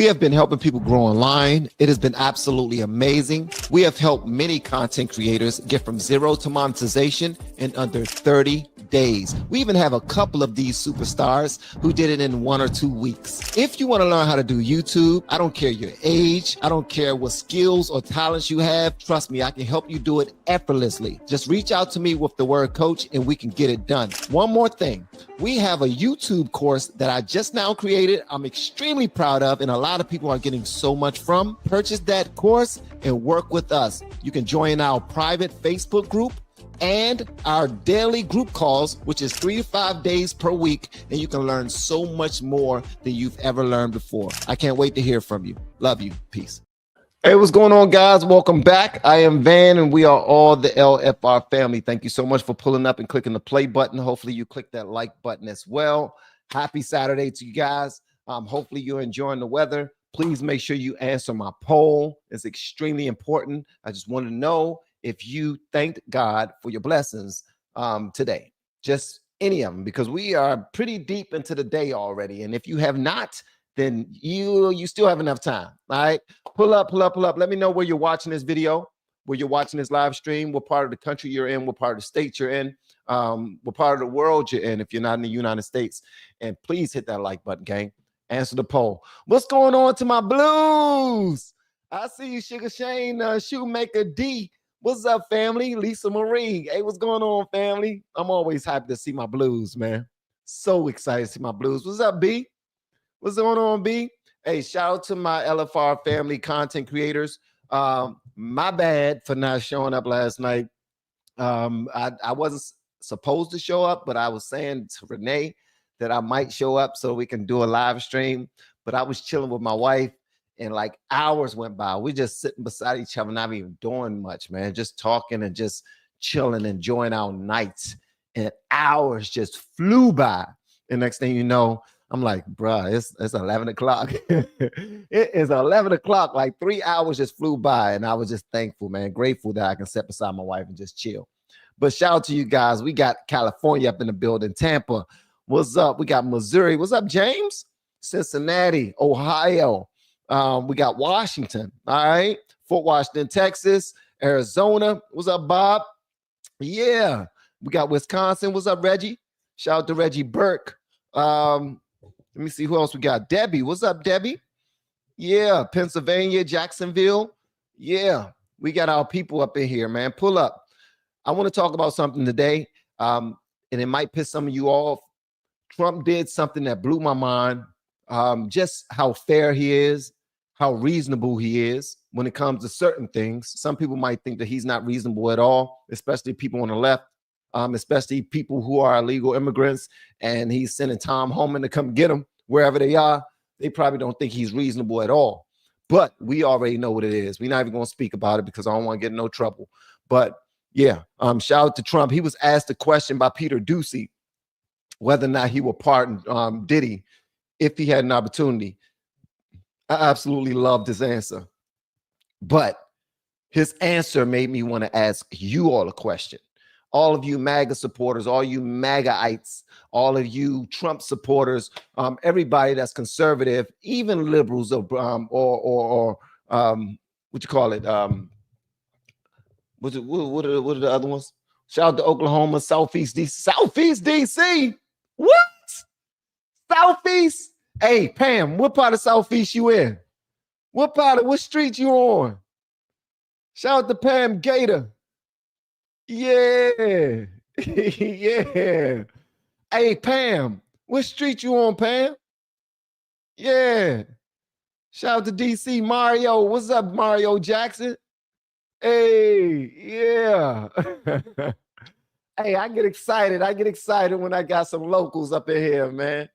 We have been helping people grow online. It has been absolutely amazing. We have helped many content creators get from zero to monetization in under 30 days. We even have a couple of these superstars who did it in 1 or 2 weeks. If you want to learn how to do YouTube, I don't care your age, I don't care what skills or talents you have. Trust me, I can help you do it effortlessly. Just reach out to me with the word coach and we can get it done. One more thing. We have a YouTube course that I just now created. I'm extremely proud of, and a lot of people are getting so much from. Purchase that course and work with us. You can join our private Facebook group and our daily group calls, which is 3 to 5 days per week, and you can learn so much more than you've ever learned before. I can't wait to hear from you. Love you. Peace. Hey, what's going on, guys? Welcome back. I am Van, and we are all the LFR family. Thank you so much for pulling up and clicking the play button. Hopefully you click that like button as well. Happy Saturday to you guys. Hopefully you're enjoying the weather. Please make sure you answer my poll. It's extremely important. I just want to know if you thanked God for your blessings today. Just any of them, because we are pretty deep into the day already. And if you have not, then you still have enough time. All right, pull up. Let me know where you're watching this video, where you're watching this live stream, what part of the country you're in, what part of the state you're in, what part of the world you're in if you're not in the United States. And please hit that like button, gang. Answer the poll. What's going on to my blues? I see you, Sugar Shane, Shoemaker D. What's up, family? Lisa Marie. Hey, what's going on, family? I'm always happy to see my blues, man. So excited to see my blues. What's up, B? What's going on, B? Hey, shout out to my LFR family content creators. My bad for not showing up last night. I wasn't supposed to show up, but I was saying to Renee that I might show up so we can do a live stream. But I was chilling with my wife, and like hours went by. We're just sitting beside each other, not even doing much, man. Just talking and just chilling, enjoying our nights. And hours just flew by. And next thing you know, I'm like, bruh, it's 11 o'clock. It is 11 o'clock. Like 3 hours just flew by. And I was just thankful, man. Grateful that I can sit beside my wife and just chill. But shout out to you guys. We got California up in the building. Tampa, what's up? We got Missouri. What's up, James? Cincinnati, Ohio. We got Washington. All right. Fort Washington, Texas, Arizona. What's up, Bob? Yeah. We got Wisconsin. What's up, Reggie? Shout out to Reggie Burke. Let me see who else we got. Debbie. What's up, Debbie? Yeah. Pennsylvania, Jacksonville. Yeah. We got our people up in here, man. Pull up. I want to talk about something today. And it might piss some of you off. Trump did something that blew my mind. Just how fair he is, how reasonable he is when it comes to certain things. Some people might think that he's not reasonable at all, especially people on the left. Especially people who are illegal immigrants, and he's sending Tom Homan to come get them wherever they are. They probably don't think he's reasonable at all. But we already know what it is. We're not even going to speak about it because I don't want to get in no trouble. But yeah, shout out to Trump. He was asked a question by Peter Doocy whether or not he would pardon Diddy if he had an opportunity. I absolutely loved his answer. But his answer made me want to ask you all a question. All of you MAGA supporters, all you MAGAites, all of you Trump supporters, everybody that's conservative, even liberals, or what you call it? What are the other ones? Shout out to Oklahoma, Southeast DC. What? Southeast? Hey, Pam, what part of Southeast you in? What street you on? Shout out to Pam Gator. Yeah. Yeah. Hey, Pam, what street you on, Pam? Yeah. Shout out to DC Mario. What's up, Mario Jackson? Hey, yeah. Hey, I get excited. When I got some locals up in here, man.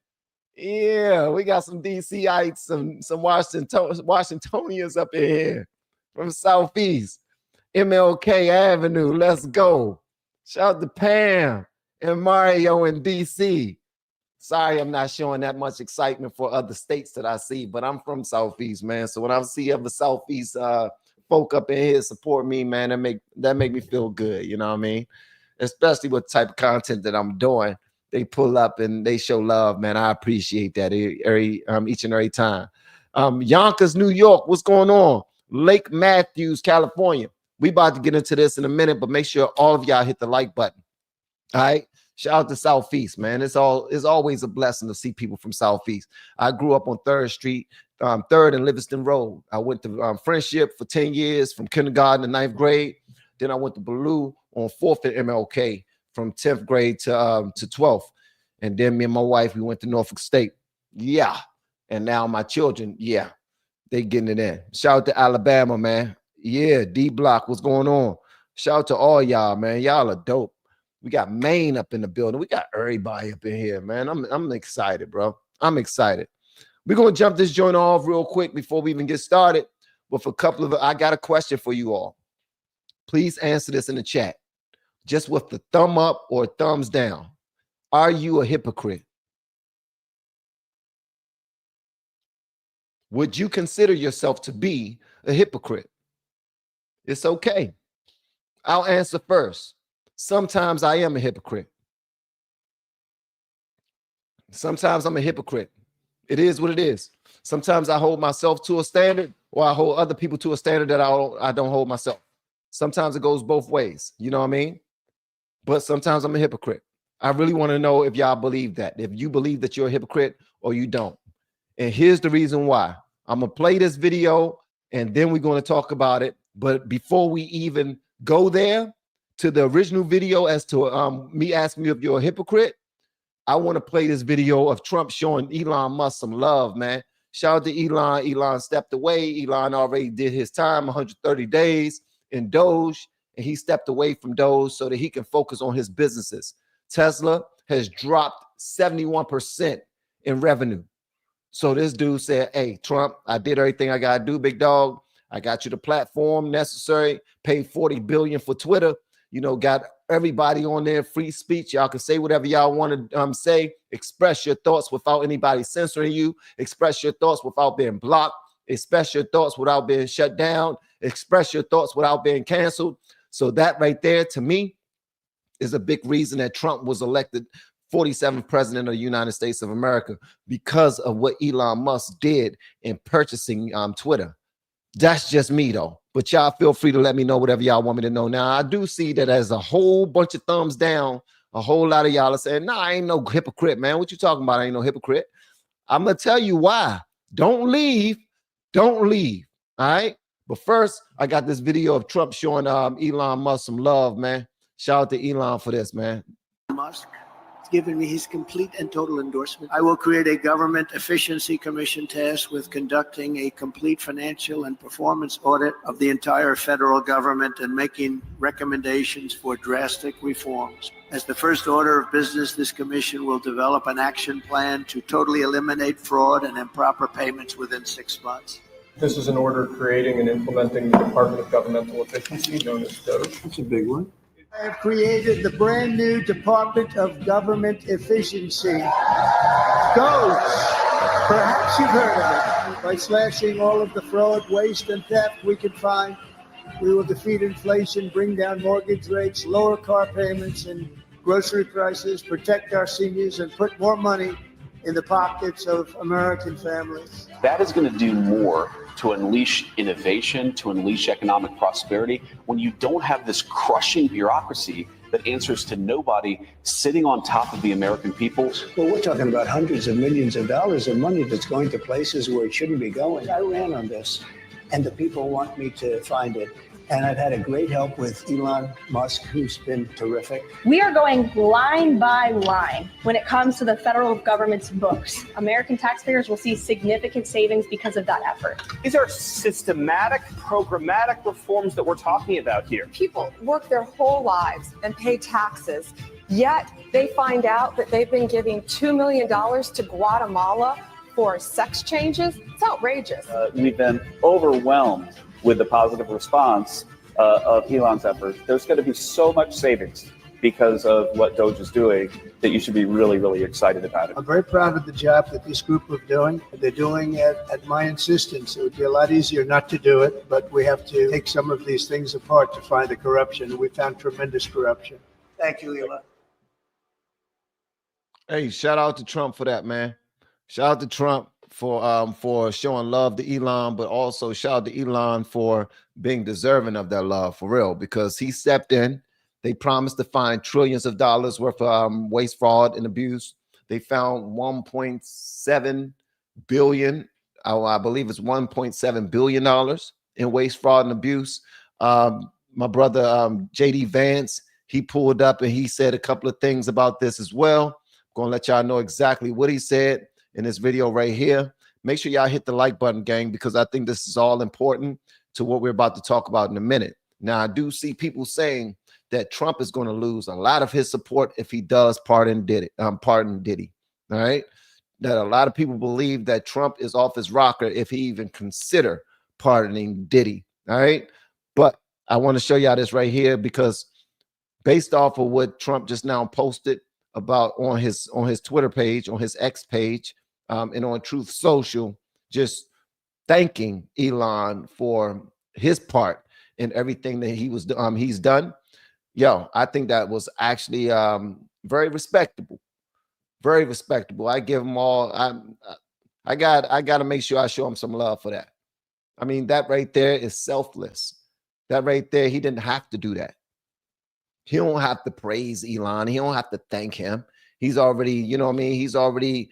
Yeah, we got some DCites, some Washingtonians up in here from Southeast. MLK Avenue, let's go. Shout out to Pam and Mario in DC. Sorry, I'm not showing that much excitement for other states that I see, but I'm from Southeast, man. So when I see other Southeast folk up in here support me, man, that make me feel good. You know what I mean? Especially with the type of content that I'm doing. They pull up and they show love, man. I appreciate that each and every time. Yonkers, New York, what's going on? Lake Matthews, California. We about to get into this in a minute, but make sure all of y'all hit the like button. All right. Shout out to Southeast, man. It's always a blessing to see people from Southeast. I grew up on 3rd Street, 3rd and Livingston Road. I went to Friendship for 10 years from kindergarten to 9th grade. Then I went to Blue on 4th and MLK from 10th grade to 12th. And then me and my wife, we went to Norfolk State. Yeah. And now my children, yeah, they getting it in. Shout out to Alabama, man. Yeah, D Block, what's going on? Shout out to all y'all, man. Y'all are dope. We got Maine up in the building. We got everybody up in here, man. I'm excited, bro. I'm excited. We're going to jump this joint off real quick before we even get started with a couple of, I got a question for you all. Please answer this in the chat, just with the thumb up or thumbs down. Are you a hypocrite? Would you consider yourself to be a hypocrite? It's okay. I'll answer first. Sometimes I am a hypocrite. Sometimes I'm a hypocrite. It is what it is. Sometimes I hold myself to a standard, or I hold other people to a standard that I don't hold myself. Sometimes it goes both ways. You know what I mean? But sometimes I'm a hypocrite. I really want to know if y'all believe that. If you believe that you're a hypocrite or you don't. And here's the reason why. I'm going to play this video and then we're going to talk about it. But before we even go there to the original video as to me asking you if you're a hypocrite, I want to play this video of Trump showing Elon Musk some love, man. Shout out to Elon. Elon stepped away. Elon already did his time, 130 days in Doge, and he stepped away from Doge so that he can focus on his businesses. Tesla has dropped 71% in revenue. So this dude said, hey, Trump, I did everything I got to do, big dog. I got you the platform necessary, paid $40 billion for Twitter, you know, got everybody on there, free speech. Y'all can say whatever y'all want to say, express your thoughts without anybody censoring you, express your thoughts without being blocked, express your thoughts without being shut down, express your thoughts without being canceled. So that right there, to me, is a big reason that Trump was elected 47th president of the United States of America, because of what Elon Musk did in purchasing Twitter. That's just me, though. But y'all feel free to let me know whatever y'all want me to know. Now, I do see that as a whole bunch of thumbs down. A whole lot of y'all are saying, nah, I ain't no hypocrite, man. What you talking about? I ain't no hypocrite. I'm going to tell you why. Don't leave. Don't leave. All right? But first, I got this video of Trump showing Elon Musk some love, man. Shout out to Elon for this, man. Musk has given me his complete and total endorsement. I will create a government efficiency commission tasked with conducting a complete financial and performance audit of the entire federal government and making recommendations for drastic reforms. As the first order of business, this commission will develop an action plan to totally eliminate fraud and improper payments within 6 months. This is an order creating and implementing the Department of Governmental Efficiency, known as DOGE. That's a big one. I have created the brand new Department of Government Efficiency, DOGE. Perhaps you've heard of it. By slashing all of the fraud, waste, and theft we can find, we will defeat inflation, bring down mortgage rates, lower car payments and grocery prices, protect our seniors, and put more money in the pockets of American families. That is going to do more to unleash innovation, to unleash economic prosperity, when you don't have this crushing bureaucracy that answers to nobody sitting on top of the American people. Well, we're talking about hundreds of millions of dollars of money that's going to places where it shouldn't be going. I ran on this, and the people want me to find it. And I've had a great help with Elon Musk, who's been terrific. We are going line by line when it comes to the federal government's books. American taxpayers will see significant savings because of that effort. These are systematic, programmatic reforms that we're talking about here. People work their whole lives and pay taxes, yet they find out that they've been giving $2 million to Guatemala for sex changes. It's outrageous. We've been overwhelmed with the positive response of Elon's efforts. There's going to be so much savings because of what Doge is doing that you should be really, really excited about it. I'm very proud of the job that this group are doing. They're doing it at my insistence. It would be a lot easier not to do it, but we have to take some of these things apart to find the corruption. We found tremendous corruption. Thank you, Elon. Hey, shout out to Trump for that, man. Shout out to Trump for showing love to Elon, but also shout out to Elon for being deserving of that love for real, because he stepped in. They promised to find trillions of dollars worth of waste, fraud, and abuse. They found 1.7 billion. I believe it's 1.7 billion dollars in waste, fraud, and abuse. My brother JD Vance, he pulled up and he said a couple of things about this as well. I'm gonna let y'all know exactly what he said in this video right here. Make sure y'all hit the like button, gang, because I think this is all important to what we're about to talk about in a minute. Now, I do see people saying that Trump is going to lose a lot of his support if he does pardon Diddy. All right. That a lot of people believe that Trump is off his rocker if he even consider pardoning Diddy. All right. But I want to show y'all this right here, because based off of what Trump just now posted about on his Twitter page, on his X page, and on Truth Social, just thanking Elon for his part in everything that he's done. Yo, I think that was actually very respectable. Very respectable. I give him all. I got to make sure I show him some love for that. I mean, that right there is selfless. That right there, he didn't have to do that. He don't have to praise Elon. He don't have to thank him. He's already, you know what I mean? He's already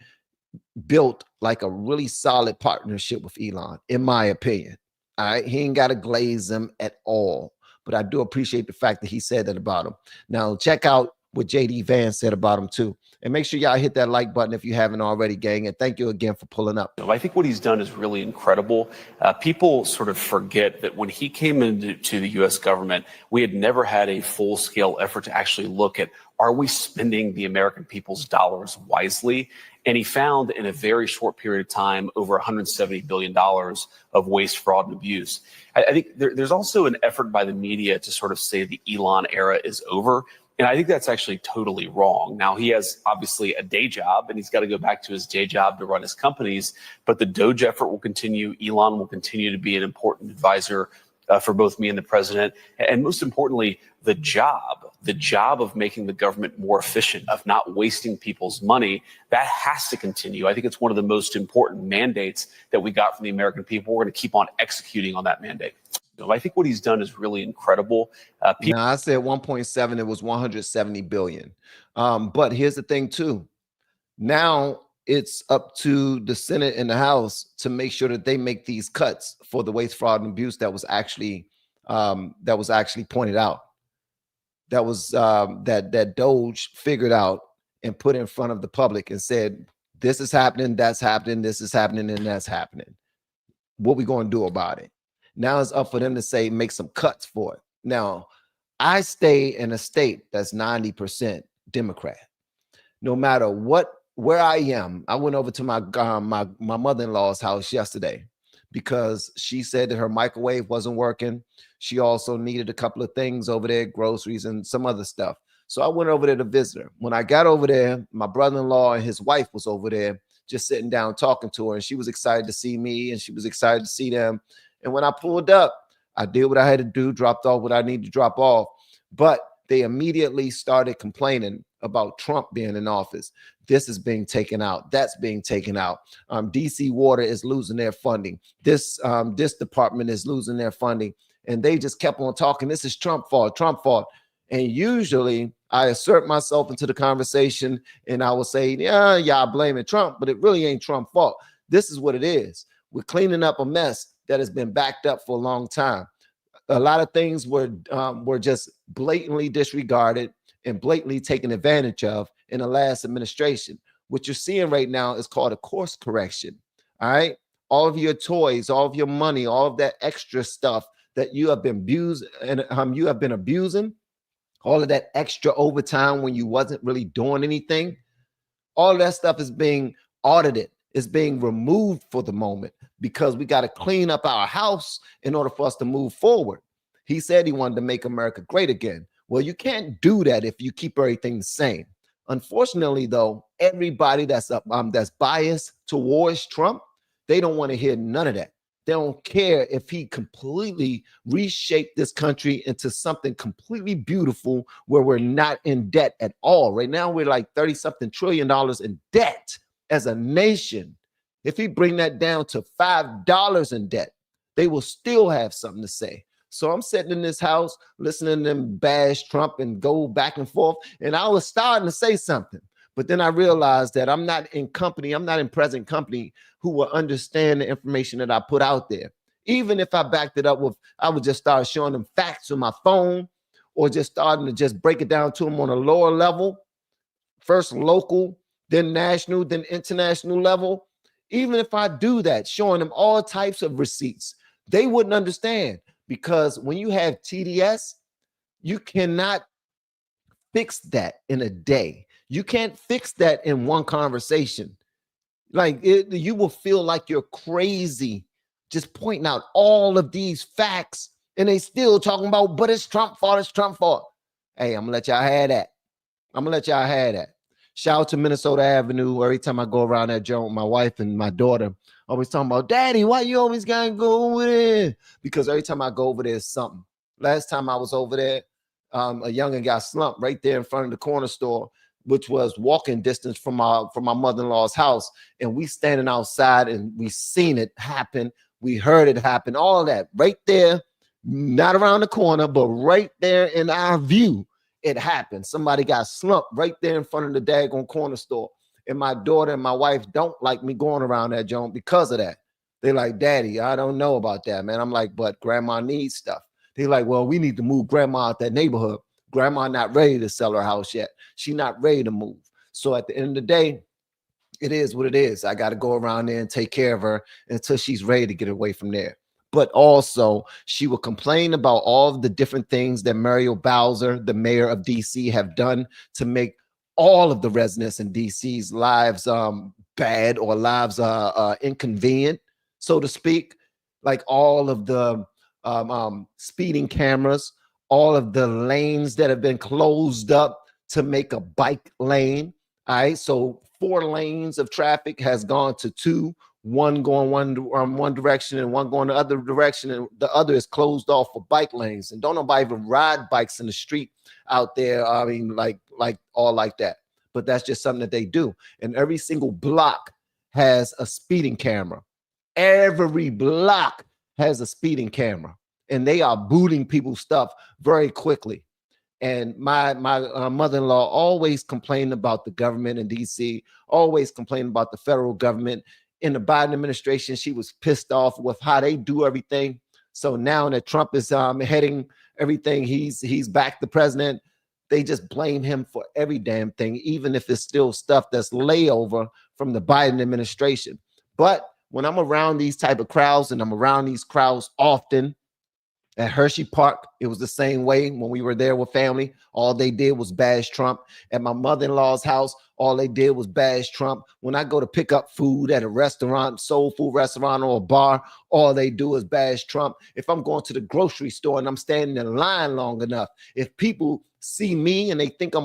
built like a really solid partnership with Elon, in my opinion. All right. He ain't got to glaze him at all. But I do appreciate the fact that he said that about him. Now, check out what JD Vance said about him, too. And make sure y'all hit that like button if you haven't already, gang. And thank you again for pulling up. I think what he's done is really incredible. People sort of forget that when he came into the U.S. government, we had never had a full-scale effort to actually look at, are we spending the American people's dollars wisely? And he found in a very short period of time over $170 billion of waste, fraud, and abuse. I think there's also an effort by the media to sort of say the Elon era is over. And I think that's actually totally wrong. Now, he has obviously a day job, and he's got to go back to his day job to run his companies. But the Doge effort will continue. Elon will continue to be an important advisor for both me and the president. And most importantly, the job of making the government more efficient, of not wasting people's money, that has to continue. I think it's one of the most important mandates that we got from the American people. We're going to keep on executing on that mandate. I think what he's done is really incredible. Now, I said 1.7, it was 170 billion. But here's the thing, too. Now it's up to the Senate and the House to make sure that they make these cuts for the waste, fraud, and abuse that was actually pointed out. That was that Doge figured out and put in front of the public and said, this is happening, that's happening, this is happening, and that's happening. What we going to do about it? Now it's up for them to say, make some cuts for it. Now, I stay in a state that's 90% Democrat. No matter where I am, I went over to my mother-in-law's house yesterday because she said that her microwave wasn't working. She also needed a couple of things over there, groceries and some other stuff. So I went over there to visit her. When I got over there, my brother-in-law and his wife was over there just sitting down talking to her, and she was excited to see me and she was excited to see them. And when I pulled up, I did what I had to do, dropped off what I needed to drop off. But they immediately started complaining about Trump being in office. This is being taken out. That's being taken out. DC Water is losing their funding. This department is losing their funding. And they just kept on talking. This is Trump fault, Trump fault. And usually I assert myself into the conversation and I will say, yeah, y'all blaming Trump, but it really ain't Trump's fault. This is what it is. We're cleaning up a mess that has been backed up for a long time. A lot of things were just blatantly disregarded and blatantly taken advantage of in the last administration. What you're seeing right now is called a course correction. All right. All of your toys, all of your money, all of that extra stuff that you have been abusing, all of that extra overtime when you wasn't really doing anything, all of that stuff is being audited. It's being removed for the moment because we got to clean up our house in order for us to move forward. He said he wanted to make America great again. Well, you can't do that if you keep everything the same. Unfortunately, though, everybody that's biased towards Trump, they don't want to hear none of that. They don't care if he completely reshaped this country into something completely beautiful where we're not in debt at all. Right now, we're like $30-something trillion in debt as a nation. If he bring that down to $5 in debt, they will still have something to say. So I'm sitting in this house listening to them bash Trump and go back and forth, and I was starting to say something. But then I realized that I'm not in present company who will understand the information that I put out there. Even if I backed it up with, I would just start showing them facts on my phone, or just starting to just break it down to them on a lower level, first local, then national, then international level. Even if I do that, showing them all types of receipts, they wouldn't understand, because when you have TDS, you cannot fix that in a day. You can't fix that in one conversation. You will feel like you're crazy just pointing out all of these facts, and they still talking about, but it's Trump fault, it's Trump fault. Hey, I'm gonna let y'all have that. Shout out to Minnesota Avenue. Every time I go around that joint, my wife and my daughter always talking about, Daddy, why you always gotta go over there? Because every time I go over there, it's something. Last time I was over there, a youngin' got slumped right there in front of the corner store, which was walking distance from my mother-in-law's house. And we standing outside and we seen it happen. We heard it happen, all of that right there, not around the corner, but right there in our view. It happened. Somebody got slumped right there in front of the daggone corner store. And my daughter and my wife don't like me going around that joint because of that. They're like, Daddy, I don't know about that, man. I'm like, but grandma needs stuff. They're like, well, we need to move grandma out that neighborhood. Grandma not ready to sell her house yet. She not ready to move. So at the end of the day, it is what it is. I got to go around there and take care of her until she's ready to get away from there. But also, she will complain about all of the different things that Muriel Bowser, the mayor of DC, have done to make all of the residents in DC's lives bad, or lives inconvenient, so to speak. Like all of the speeding cameras, all of the lanes that have been closed up to make a bike lane. All right, so 4 lanes of traffic has gone to 2. One going one direction and one going the other direction, and the other is closed off for bike lanes. And don't nobody even ride bikes in the street out there. I mean, like all like that. But that's just something that they do. And every single block has a speeding camera. Every block has a speeding camera, and they are booting people's stuff very quickly. And my mother-in-law always complained about the government in DC, always complained about the federal government. In the Biden administration, she was pissed off with how they do everything. So now that Trump is heading everything, he's back the president, they just blame him for every damn thing, even if it's still stuff that's layover from the Biden administration. But when I'm around these type of crowds, and I'm around these crowds often, at Hershey Park, it was the same way when we were there with family. All they did was bash Trump. At my mother-in-law's house, all they did was bash Trump. When I go to pick up food at a restaurant, soul food restaurant or a bar, all they do is bash Trump. If I'm going to the grocery store and I'm standing in line long enough, if people see me and they think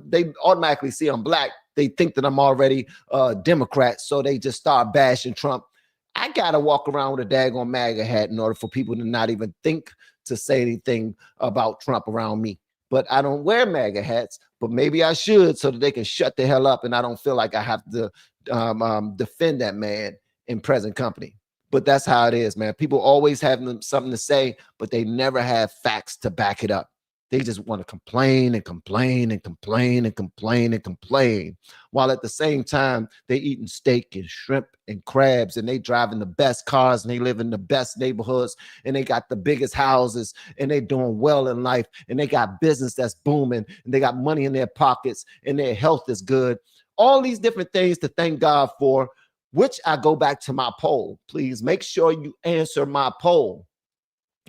they automatically see I'm black, they think that I'm already a Democrat, so they just start bashing Trump. I gotta walk around with a daggone MAGA hat in order for people to not even think to say anything about Trump around me. But I don't wear MAGA hats, but maybe I should, so that they can shut the hell up and I don't feel like I have to defend that man in present company. But that's how it is, man. People always have something to say, but they never have facts to back it up. They just want to complain and complain and complain and complain and complain, while at the same time they eating steak and shrimp and crabs, and they driving the best cars, and they live in the best neighborhoods, and they got the biggest houses, and they doing well in life, and they got business that's booming, and they got money in their pockets, and their health is good. All these different things to thank God for, which I go back to my poll. Please make sure you answer my poll.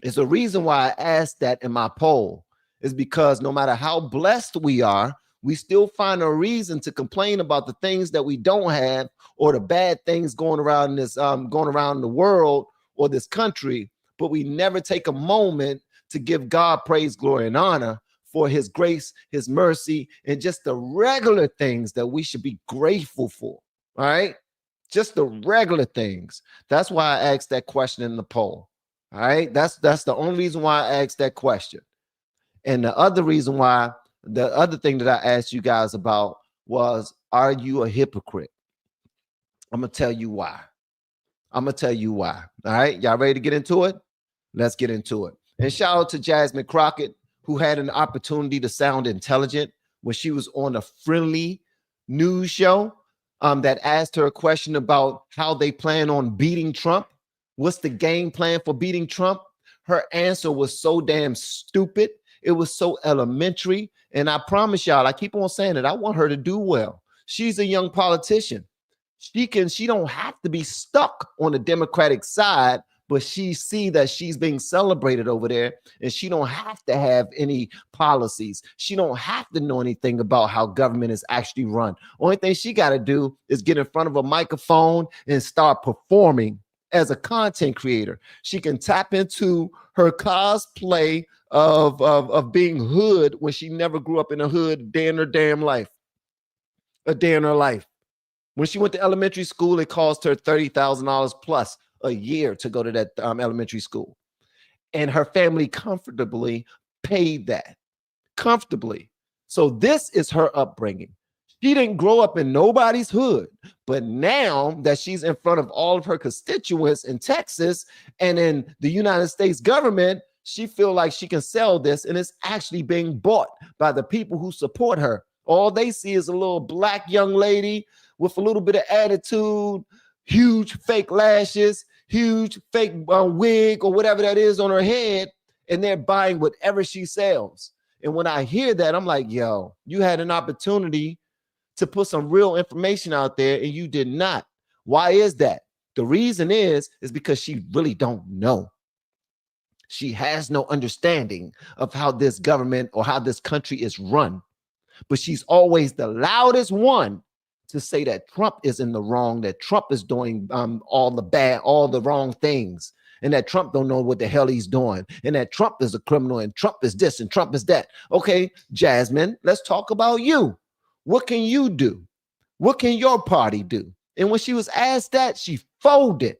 It's a reason why I asked that in my poll. Is because no matter how blessed we are, we still find a reason to complain about the things that we don't have, or the bad things going around the world or this country. But we never take a moment to give God praise, glory, and honor for his grace, his mercy, and just the regular things that we should be grateful for. All right. Just the regular things. That's why I asked that question in the poll. All right. That's the only reason why I asked that question. And the other reason why, the other thing that I asked you guys about was, are you a hypocrite? I'm going to tell you why. I'm going to tell you why. All right. Y'all ready to get into it? Let's get into it. And shout out to Jasmine Crockett, who had an opportunity to sound intelligent when she was on a friendly news show that asked her a question about how they plan on beating Trump. What's the game plan for beating Trump? Her answer was so damn stupid. It was so elementary. And I promise y'all, I keep on saying it, I want her to do well. She's a young politician. She don't have to be stuck on the Democratic side, but she see that she's being celebrated over there, and she don't have to have any policies. She don't have to know anything about how government is actually run. Only thing she got to do is get in front of a microphone and start performing as a content creator. She can tap into her cosplay of being hood when she never grew up in a hood a day in her life. When she went to elementary school, it cost her $30,000 plus a year to go to that elementary school. And her family comfortably paid that. Comfortably. So this is her upbringing. She didn't grow up in nobody's hood. But now that she's in front of all of her constituents in Texas and in the United States government, she feels like she can sell this, and it's actually being bought by the people who support her. All they see is a little black young lady with a little bit of attitude, huge fake lashes, huge fake wig or whatever that is on her head, and they're buying whatever she sells. And when I hear that, I'm like, yo, you had an opportunity to put some real information out there and you did not. Why is that? The reason is because she really don't know. She has no understanding of how this government or how this country is run. But she's always the loudest one to say that Trump is in the wrong, that Trump is doing all the wrong things, and that Trump don't know what the hell he's doing, and that Trump is a criminal, and Trump is this, and Trump is that. Okay, Jasmine, let's talk about you. What can you do? What can your party do? And when she was asked that, she folded.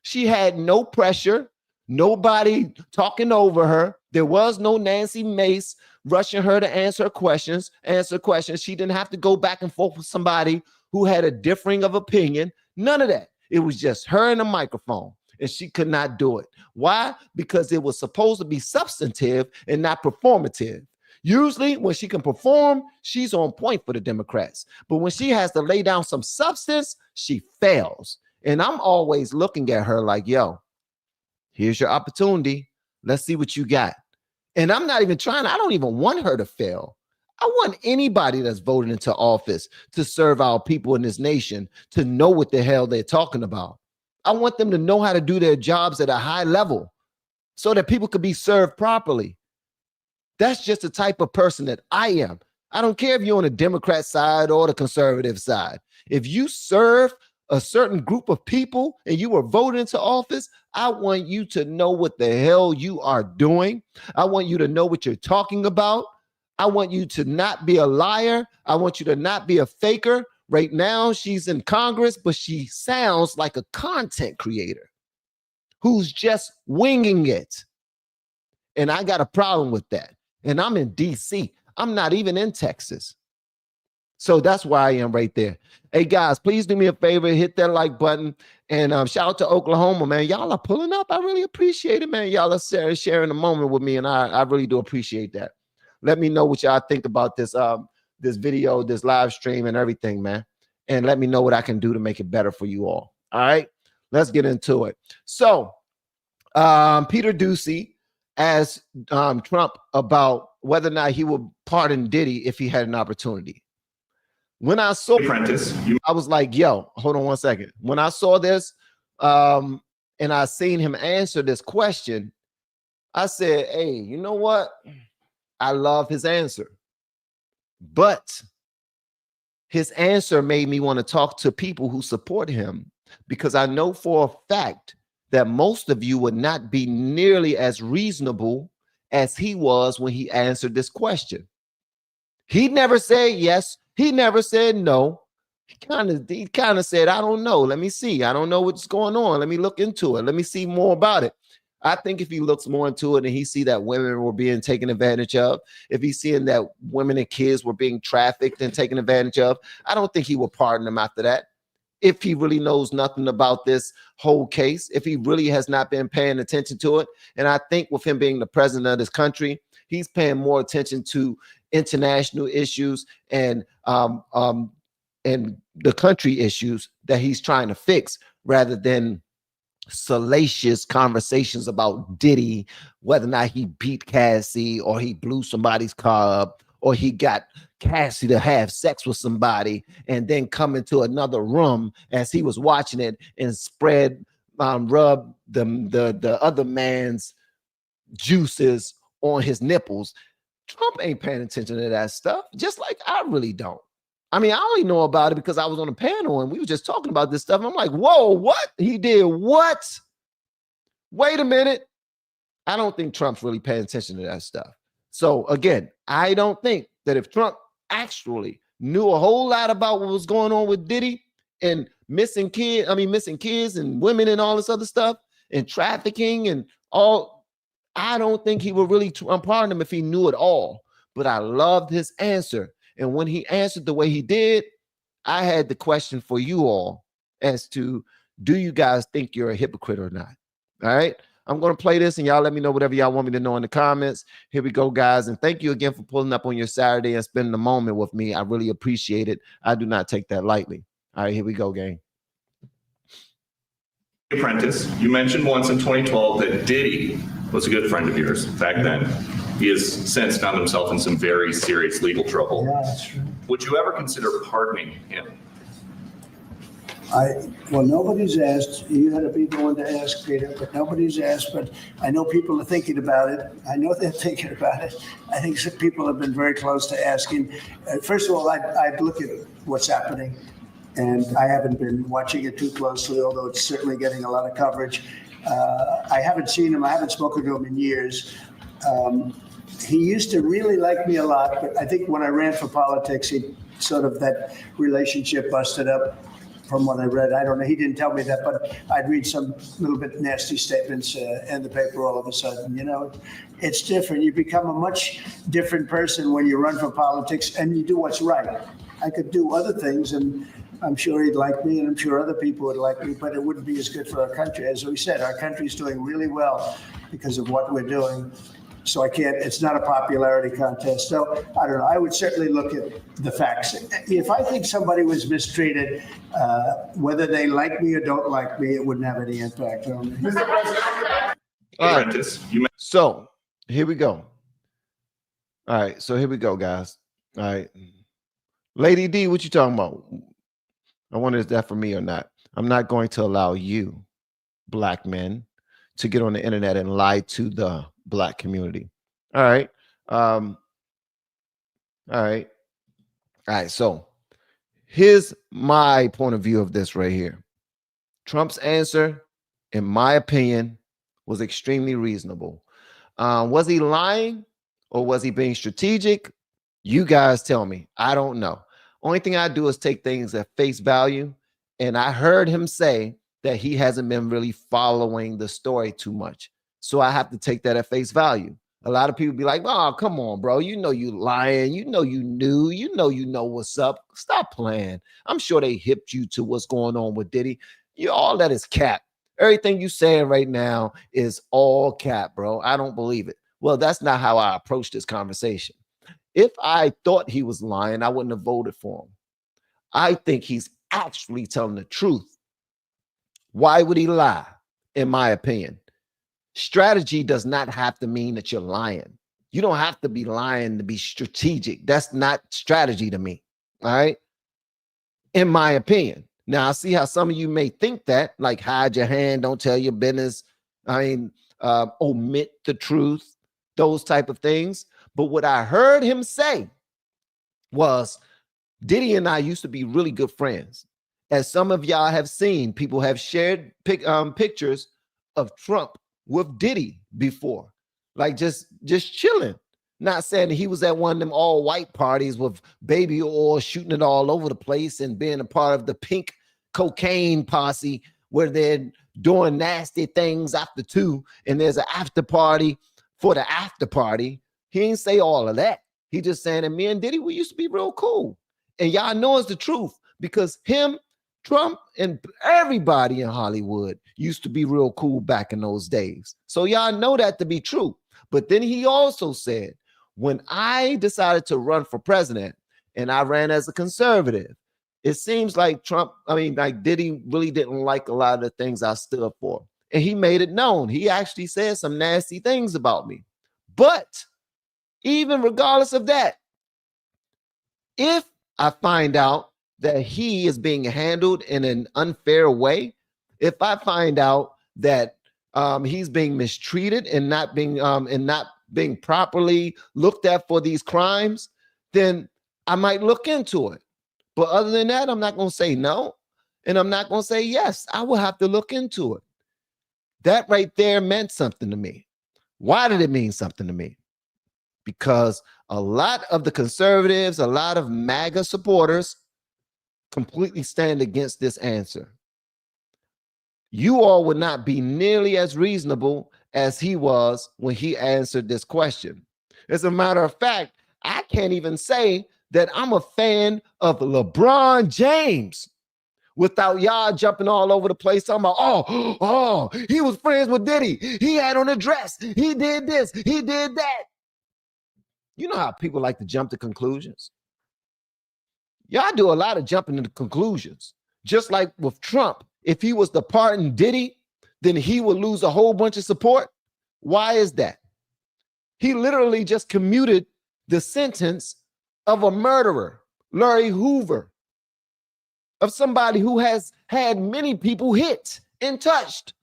She had no pressure, nobody talking over her. There was no Nancy Mace rushing her to answer questions. She didn't have to go back and forth with somebody who had a differing of opinion. None of that. It was just her and a microphone, and she could not do it. Why? Because it was supposed to be substantive and not performative. Usually when she can perform, she's on point for the Democrats. But when she has to lay down some substance, she fails. And I'm always looking at her like, yo, here's your opportunity. Let's see what you got. And I'm not even trying. I don't even want her to fail. I want anybody that's voted into office to serve our people in this nation to know what the hell they're talking about. I want them to know how to do their jobs at a high level so that people could be served properly. That's just the type of person that I am. I don't care if you're on the Democrat side or the conservative side. If you serve a certain group of people and you were voted into office, I want you to know what the hell you are doing. I want you to know what you're talking about. I want you to not be a liar. I want you to not be a faker. Right now, she's in Congress, but she sounds like a content creator who's just winging it. And I got a problem with that. And I'm in DC. I'm not even in Texas. So that's where I am right there. Hey, guys, please do me a favor. Hit that like button. And shout out to Oklahoma, man. Y'all are pulling up. I really appreciate it, man. Y'all are sharing the moment with me, and I really do appreciate that. Let me know what y'all think about this this video, this live stream, and everything, man. And let me know what I can do to make it better for you all. All right? Let's get into it. So Peter Doocy asked Trump about whether or not he would pardon Diddy if he had an opportunity. When I saw I was like, yo, hold on one second. When I saw this and I seen him answer this question, I said, hey, you know what? I love his answer. But his answer made me want to talk to people who support him, because I know for a fact that most of you would not be nearly as reasonable as he was when he answered this question. He never said yes. He never said no. He kind of said, I don't know. Let me see. I don't know what's going on. Let me look into it. Let me see more about it. I think if he looks more into it and he see that women were being taken advantage of, if he's seeing that women and kids were being trafficked and taken advantage of, I don't think he will pardon them after that. if he really knows nothing about this whole case, if he really has not been paying attention to it. And I think with him being the president of this country, he's paying more attention to international issues and the country issues that he's trying to fix, rather than salacious conversations about Diddy, whether or not he beat Cassie or he blew somebody's car up or he got Cassie to have sex with somebody and then come into another room as he was watching it and rub the other man's juices on his nipples. Trump ain't paying attention to that stuff, just like I really don't. I mean, I only know about it because I was on a panel and we were just talking about this stuff. And I'm like, whoa, what? He did what? Wait a minute. I don't think Trump's really paying attention to that stuff. So again, I don't think that if Trump actually knew a whole lot about what was going on with Diddy and missing kids and women and all this other stuff and trafficking and all, I don't think he would really pardon him if he knew it all. But I loved his answer. And when he answered the way he did, I had the question for you all as to, do you guys think you're a hypocrite or not? All right. I'm going to play this and y'all let me know whatever y'all want me to know in the comments. Here we go, guys. And thank you again for pulling up on your Saturday and spending the moment with me. I really appreciate it. I do not take that lightly. All right, here we go, gang. Apprentice, you mentioned once in 2012 that Diddy was a good friend of yours back then. He has since found himself in some very serious legal trouble. Yeah, that's true. Would you ever consider pardoning him? Well, nobody's asked. You had to be the one to ask, Peter, but nobody's asked. But I know people are thinking about it. I know they're thinking about it. I think some people have been very close to asking. First of all, I'd look at what's happening. And I haven't been watching it too closely, although it's certainly getting a lot of coverage. I haven't seen him. I haven't spoken to him in years. He used to really like me a lot, but I think when I ran for politics, he sort of, that relationship busted up from what I read. I don't know. He didn't tell me that, but I'd read some little bit nasty statements in the paper all of a sudden. You know, it's different. You become a much different person when you run for politics and you do what's right. I could do other things, and I'm sure he'd like me, and I'm sure other people would like me, but it wouldn't be as good for our country. As we said, our country's doing really well because of what we're doing. So it's not a popularity contest. So I don't know. I would certainly look at the facts. If I think somebody was mistreated, whether they like me or don't like me, it wouldn't have any impact on me. All right. So here we go. All right. So here we go, guys. All right. Lady D, what you talking about? I wonder is that for me or not? I'm not going to allow you, black men, to get on the internet and lie to the black community. All right. All right. So here's my point of view of this right here. Trump's answer, in my opinion, was extremely reasonable. Was he lying or was he being strategic? You guys tell me. I don't know. Only thing I do is take things at face value. And I heard him say that he hasn't been really following the story too much. So I have to take that at face value. A lot of people be like, oh, come on, bro. You know you lying. You know you knew. You know what's up. Stop playing. I'm sure they hipped you to what's going on with Diddy. All that is cap. Everything you saying right now is all cap, bro. I don't believe it. Well, that's not how I approach this conversation. If I thought he was lying, I wouldn't have voted for him. I think he's actually telling the truth. Why would he lie? In my opinion, strategy does not have to mean that you're lying. You don't have to be lying to be strategic. That's not strategy to me. All right. In my opinion. Now I see how some of you may think that, like hide your hand, don't tell your business. Omit the truth, those type of things. But what I heard him say was Diddy and I used to be really good friends. As some of y'all have seen, people have shared pictures of Trump with Diddy before, like just chilling. Not saying that he was at one of them all white parties with baby oil shooting it all over the place and being a part of the pink cocaine posse where they're doing nasty things after 2 and there's an after party for the after party. He ain't say all of that. He just saying that me and Diddy, we used to be real cool. And y'all know it's the truth because him, Trump and everybody in Hollywood used to be real cool back in those days. So y'all know that to be true. But then he also said, when I decided to run for president and I ran as a conservative, it seems like Diddy really didn't like a lot of the things I stood up for. And he made it known. He actually said some nasty things about me. But even regardless of that, if I find out that he is being handled in an unfair way, if I find out that he's being mistreated and not being properly looked at for these crimes, then I might look into it. But other than that, I'm not going to say no, and I'm not going to say yes. I will have to look into it. That right there meant something to me. Why did it mean something to me? Because a lot of the conservatives, a lot of MAGA supporters completely stand against this answer. You all would not be nearly as reasonable as he was when he answered this question. As a matter of fact, I can't even say that I'm a fan of LeBron James without y'all jumping all over the place talking about, he was friends with Diddy. He had on a dress. He did this. He did that. You know how people like to jump to conclusions. Y'all do a lot of jumping to conclusions. Just like with Trump, if he was to pardon Diddy, then he would lose a whole bunch of support. Why is that? He literally just commuted the sentence of a murderer, Larry Hoover, of somebody who has had many people hit and touched,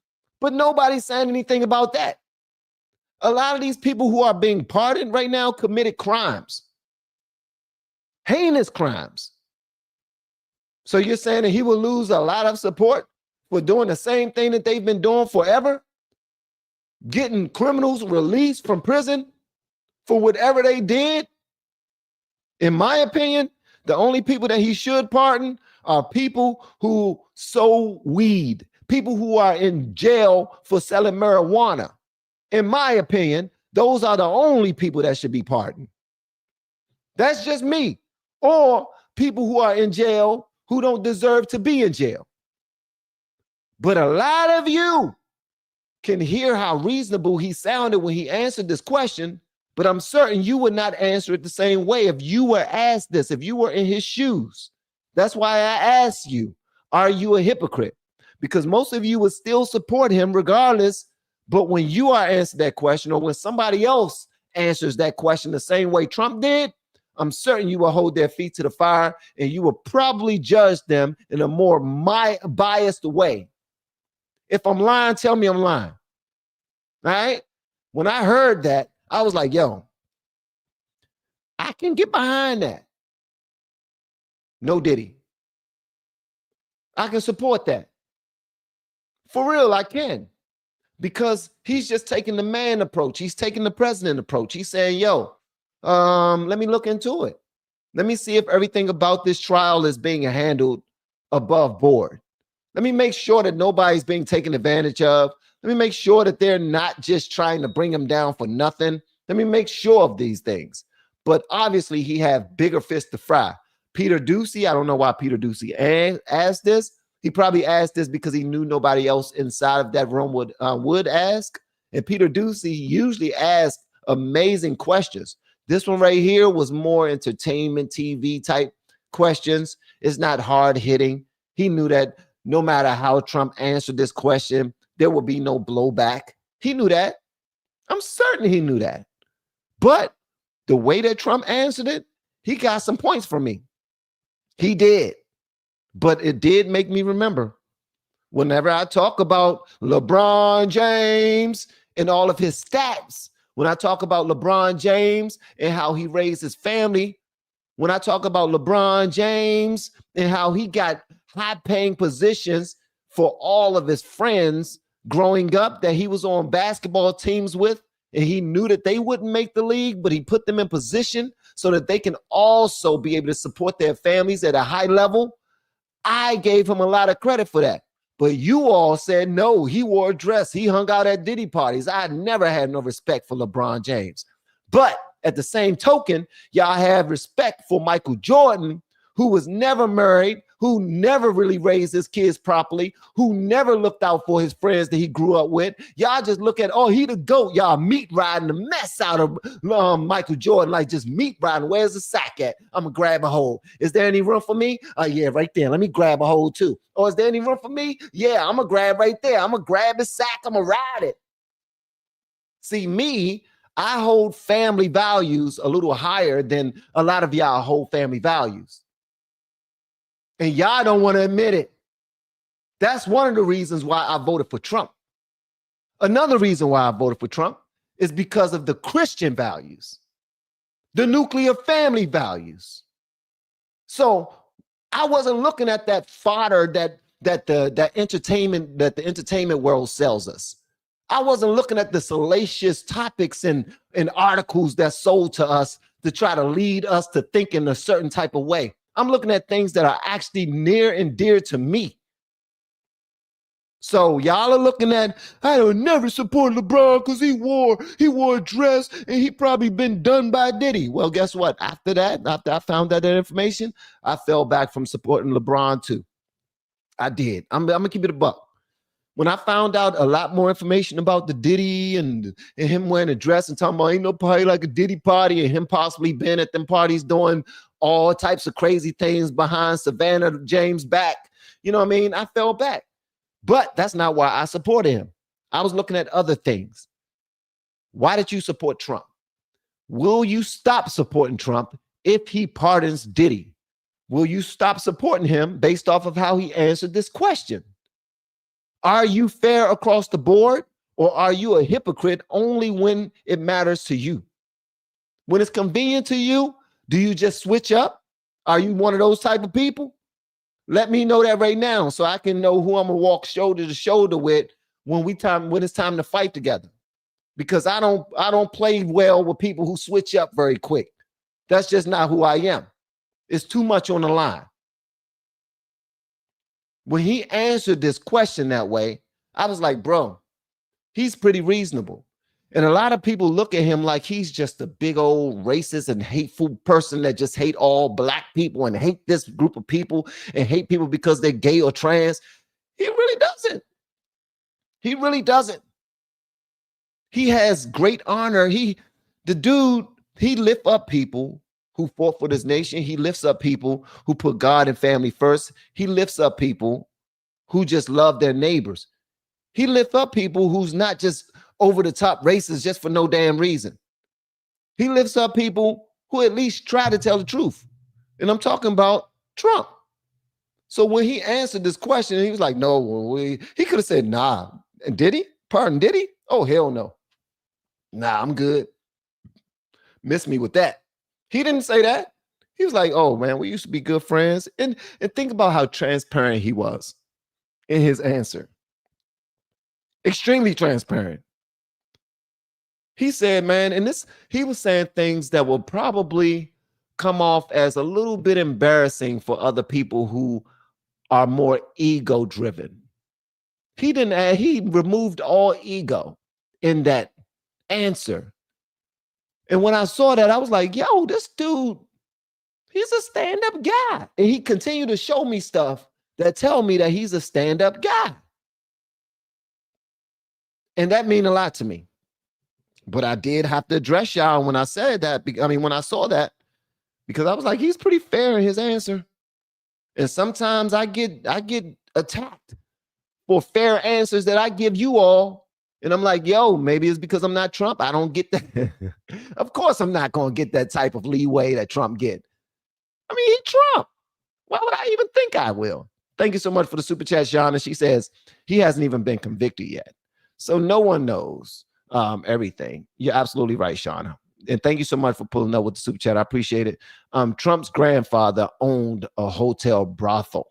but nobody's saying anything about that. A lot of these people who are being pardoned right now committed crimes, heinous crimes. So you're saying that he will lose a lot of support for doing the same thing that they've been doing forever? Getting criminals released from prison for whatever they did? In my opinion, the only people that he should pardon are people who sow weed, people who are in jail for selling marijuana. In my opinion, those are the only people that should be pardoned. That's just me. Or people who are in jail who don't deserve to be in jail. But a lot of you can hear how reasonable he sounded when he answered this question, but I'm certain you would not answer it the same way if you were asked this, if you were in his shoes. That's why I asked you, are you a hypocrite? Because most of you would still support him regardless, but when you are answered that question, or when somebody else answers that question the same way Trump did, I'm certain you will hold their feet to the fire and you will probably judge them in a more biased way. If I'm lying, tell me I'm lying. All right? When I heard that, I was like, yo, I can get behind that. No Diddy. I can support that. For real, I can. Because he's just taking the man approach. He's taking the president approach. He's saying, yo, let me look into it. Let me see if everything about this trial is being handled above board. Let me make sure that nobody's being taken advantage of. Let me make sure that they're not just trying to bring him down for nothing. Let me make sure of these things. But obviously, he have bigger fish to fry. Peter Doocy, I don't know why Peter Doocy asked this. He probably asked this because he knew nobody else inside of that room would ask. And Peter Doocy usually asks amazing questions. This one right here was more entertainment TV type questions. It's not hard hitting. He knew that no matter how Trump answered this question, there would be no blowback. He knew that. I'm certain he knew that. But the way that Trump answered it, he got some points from me. He did. But it did make me remember whenever I talk about LeBron James and all of his stats, when I talk about LeBron James and how he raised his family, when I talk about LeBron James and how he got high-paying positions for all of his friends growing up that he was on basketball teams with, and he knew that they wouldn't make the league, but he put them in position so that they can also be able to support their families at a high level. I gave him a lot of credit for that. But you all said, no, he wore a dress. He hung out at Diddy parties. I never had no respect for LeBron James. But at the same token, y'all have respect for Michael Jordan, who was never married, who never really raised his kids properly, who never looked out for his friends that he grew up with. Y'all just look at, oh, he the GOAT. Y'all meat riding the mess out of Michael Jordan, like just meat riding. Where's the sack at? I'm going to grab a hold. Is there any room for me? Yeah, right there. Let me grab a hold too. Or is there any room for me? Yeah, I'm going to grab right there. I'm going to grab his sack. I'm going to ride it. See, me, I hold family values a little higher than a lot of y'all hold family values. And y'all don't want to admit it. That's one of the reasons why I voted for Trump. Another reason why I voted for Trump is because of the Christian values, the nuclear family values. So I wasn't looking at that fodder that the entertainment world sells us. I wasn't looking at the salacious topics and articles that's sold to us to try to lead us to think in a certain type of way. I'm looking at things that are actually near and dear to me. So y'all are looking at, I don't never support LeBron because he wore a dress and he probably been done by Diddy. Well, guess what? After I found that information, I fell back from supporting LeBron too. I did. I'm gonna keep it a buck. When I found out a lot more information about the Diddy and him wearing a dress and talking about ain't no party like a Diddy party and him possibly been at them parties doing all types of crazy things behind Savannah James' back, you know what I mean? I fell back. But that's not why I supported him. I was looking at other things. Why did you support Trump? Will you stop supporting Trump if he pardons Diddy? Will you stop supporting him based off of how he answered this question? Are you fair across the board, or are you a hypocrite only when it matters to you? When it's convenient to you, do you just switch up? Are you one of those type of people? Let me know that right now so I can know who I'm gonna walk shoulder to shoulder with when it's time to fight together. Because I don't play well with people who switch up very quick. That's just not who I am. It's too much on the line. When he answered this question that way, I was like, bro, he's pretty reasonable. And a lot of people look at him like he's just a big old racist and hateful person that just hate all black people and hate this group of people and hate people because they're gay or trans. He really doesn't. He really doesn't. He has great honor. The dude lift up people who fought for this nation. He lifts up people who put God and family first. He lifts up people who just love their neighbors. He lifts up people who's not just over the top racist just for no damn reason. He lifts up people who at least try to tell the truth. And I'm talking about Trump. So when he answered this question, he was like, no, he could have said, nah. And did he? Pardon, did he? Oh, hell no. Nah, I'm good. Miss me with that. He didn't say that. He was like, oh, man, we used to be good friends. And think about how transparent he was in his answer. Extremely transparent. He said, man, and he was saying things that will probably come off as a little bit embarrassing for other people who are more ego driven. He removed all ego in that answer. And when I saw that, I was like, yo, this dude, he's a stand-up guy. And he continued to show me stuff that tell me that he's a stand-up guy. And that means a lot to me. But I did have to address y'all when I said that. When I saw that, because I was like, he's pretty fair in his answer. And sometimes I get attacked for fair answers that I give you all. And I'm like, yo, maybe it's because I'm not Trump. I don't get that. Of course, I'm not going to get that type of leeway that Trump get. I mean, he's Trump. Why would I even think I will? Thank you so much for the super chat, Shauna. She says he hasn't even been convicted yet. So no one knows everything. You're absolutely right, Shauna. And thank you so much for pulling up with the super chat. I appreciate it. Trump's grandfather owned a hotel brothel.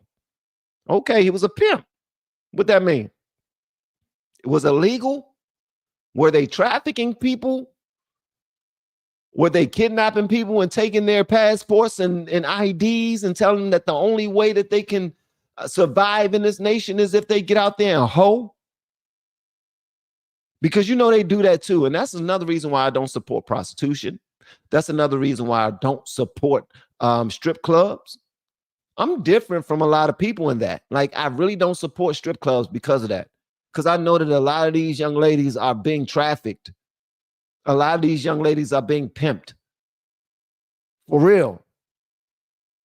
Okay, he was a pimp. What that mean? It was illegal? Were they trafficking people? Were they kidnapping people and taking their passports and IDs and telling them that the only way that they can survive in this nation is if they get out there and hoe? Because you know they do that too. And that's another reason why I don't support prostitution. That's another reason why I don't support strip clubs. I'm different from a lot of people in that. Like, I really don't support strip clubs because of that. Because I know that a lot of these young ladies are being trafficked. A lot of these young ladies are being pimped. For real.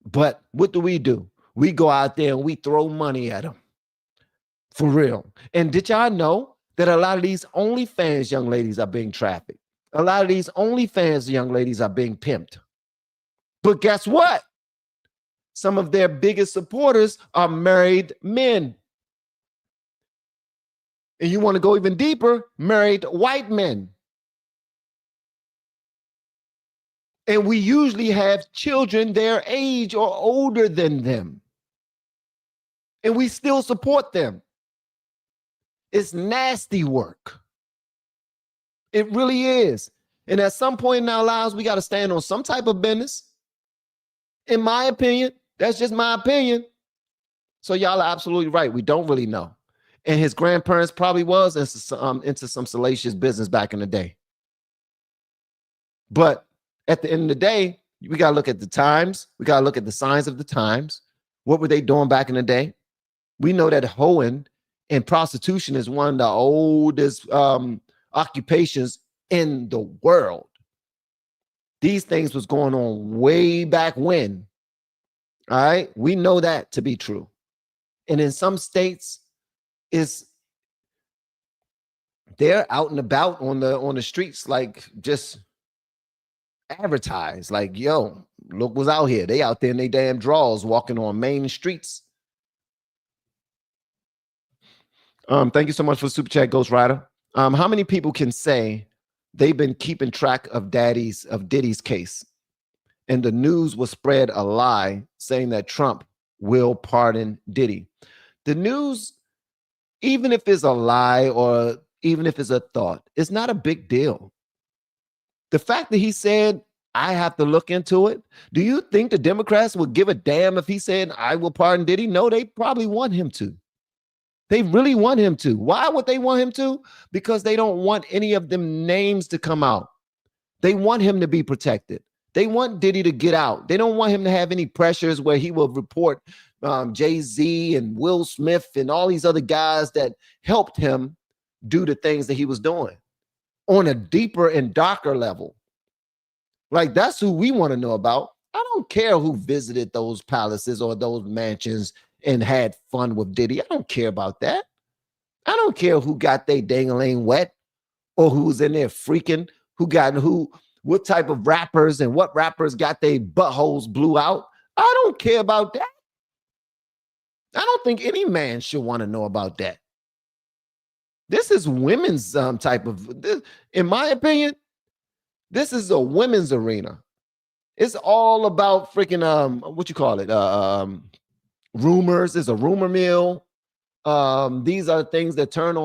But what do? We go out there and we throw money at them. For real. And did y'all know that a lot of these OnlyFans young ladies are being trafficked? A lot of these OnlyFans young ladies are being pimped. But guess what? Some of their biggest supporters are married men. And you want to go even deeper, married white men. And we usually have children their age or older than them. And we still support them. It's nasty work. It really is. And at some point in our lives, we got to stand on some type of business. In my opinion, that's just my opinion. So y'all are absolutely right. We don't really know. And his grandparents probably was into some salacious business back in the day. But at the end of the day, we got to look at the times. We got to look at the signs of the times. What were they doing back in the day? We know that hoeing and prostitution is one of the oldest occupations in the world. These things was going on way back when. All right. We know that to be true. And in some states, they're out and about on the streets, like just advertise, like, yo, look what's out here. They out there in their damn drawers walking on main streets. Thank you so much for the super chat, Ghost Rider. How many people can say they've been keeping track of Diddy's case, and the news will spread a lie saying that Trump will pardon Diddy? The news, even if it's a lie or even if it's a thought, it's not a big deal. The fact that he said, I have to look into it. Do you think the Democrats would give a damn if he said, I will pardon Diddy? No, they probably want him to. They really want him to. Why would they want him to? Because they don't want any of them names to come out. They want him to be protected. They want Diddy to get out. They don't want him to have any pressures where he will report Jay-Z and Will Smith and all these other guys that helped him do the things that he was doing on a deeper and darker level. Like, that's who we want to know about. I don't care who visited those palaces or those mansions and had fun with Diddy. I don't care about that. I don't care who got their dang-a-ling wet or who's in there freaking, what type of rappers and what rappers got their buttholes blew out. I don't care about that. I don't think any man should want to know about that. This is women's in my opinion, this is a women's arena. It's all about freaking, rumors. It's a rumor mill. These are things that turn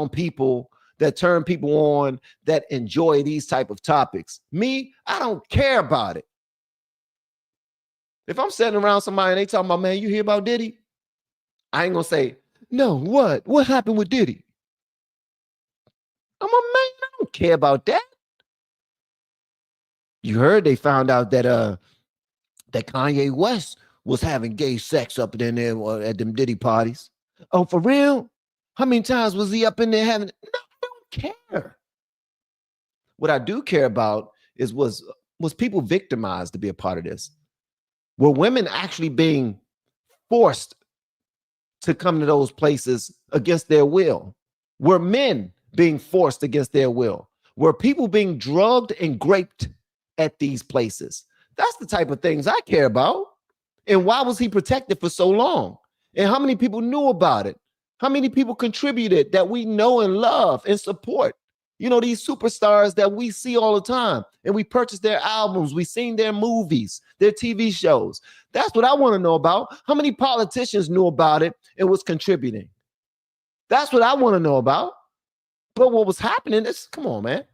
people on that enjoy these type of topics. Me, I don't care about it. If I'm sitting around somebody and they talking about, man, you hear about Diddy? I ain't gonna say, no, what? What happened with Diddy? I'm a man, I don't care about that. You heard they found out that that Kanye West was having gay sex up in there at them Diddy parties. Oh, for real? How many times was he up in there having? No, I don't care. What I do care about is was people victimized to be a part of this? Were women actually being forced to come to those places against their will? Were men being forced against their will? Were people being drugged and raped at these places? That's the type of things I care about. And why was he protected for so long? And how many people knew about it? How many people contributed that we know and love and support? You know, these superstars that we see all the time, and we purchase their albums, we seen their movies, their TV shows. That's what I want to know about. How many politicians knew about it and was contributing? That's what I want to know about. But what was happening is, come on, man.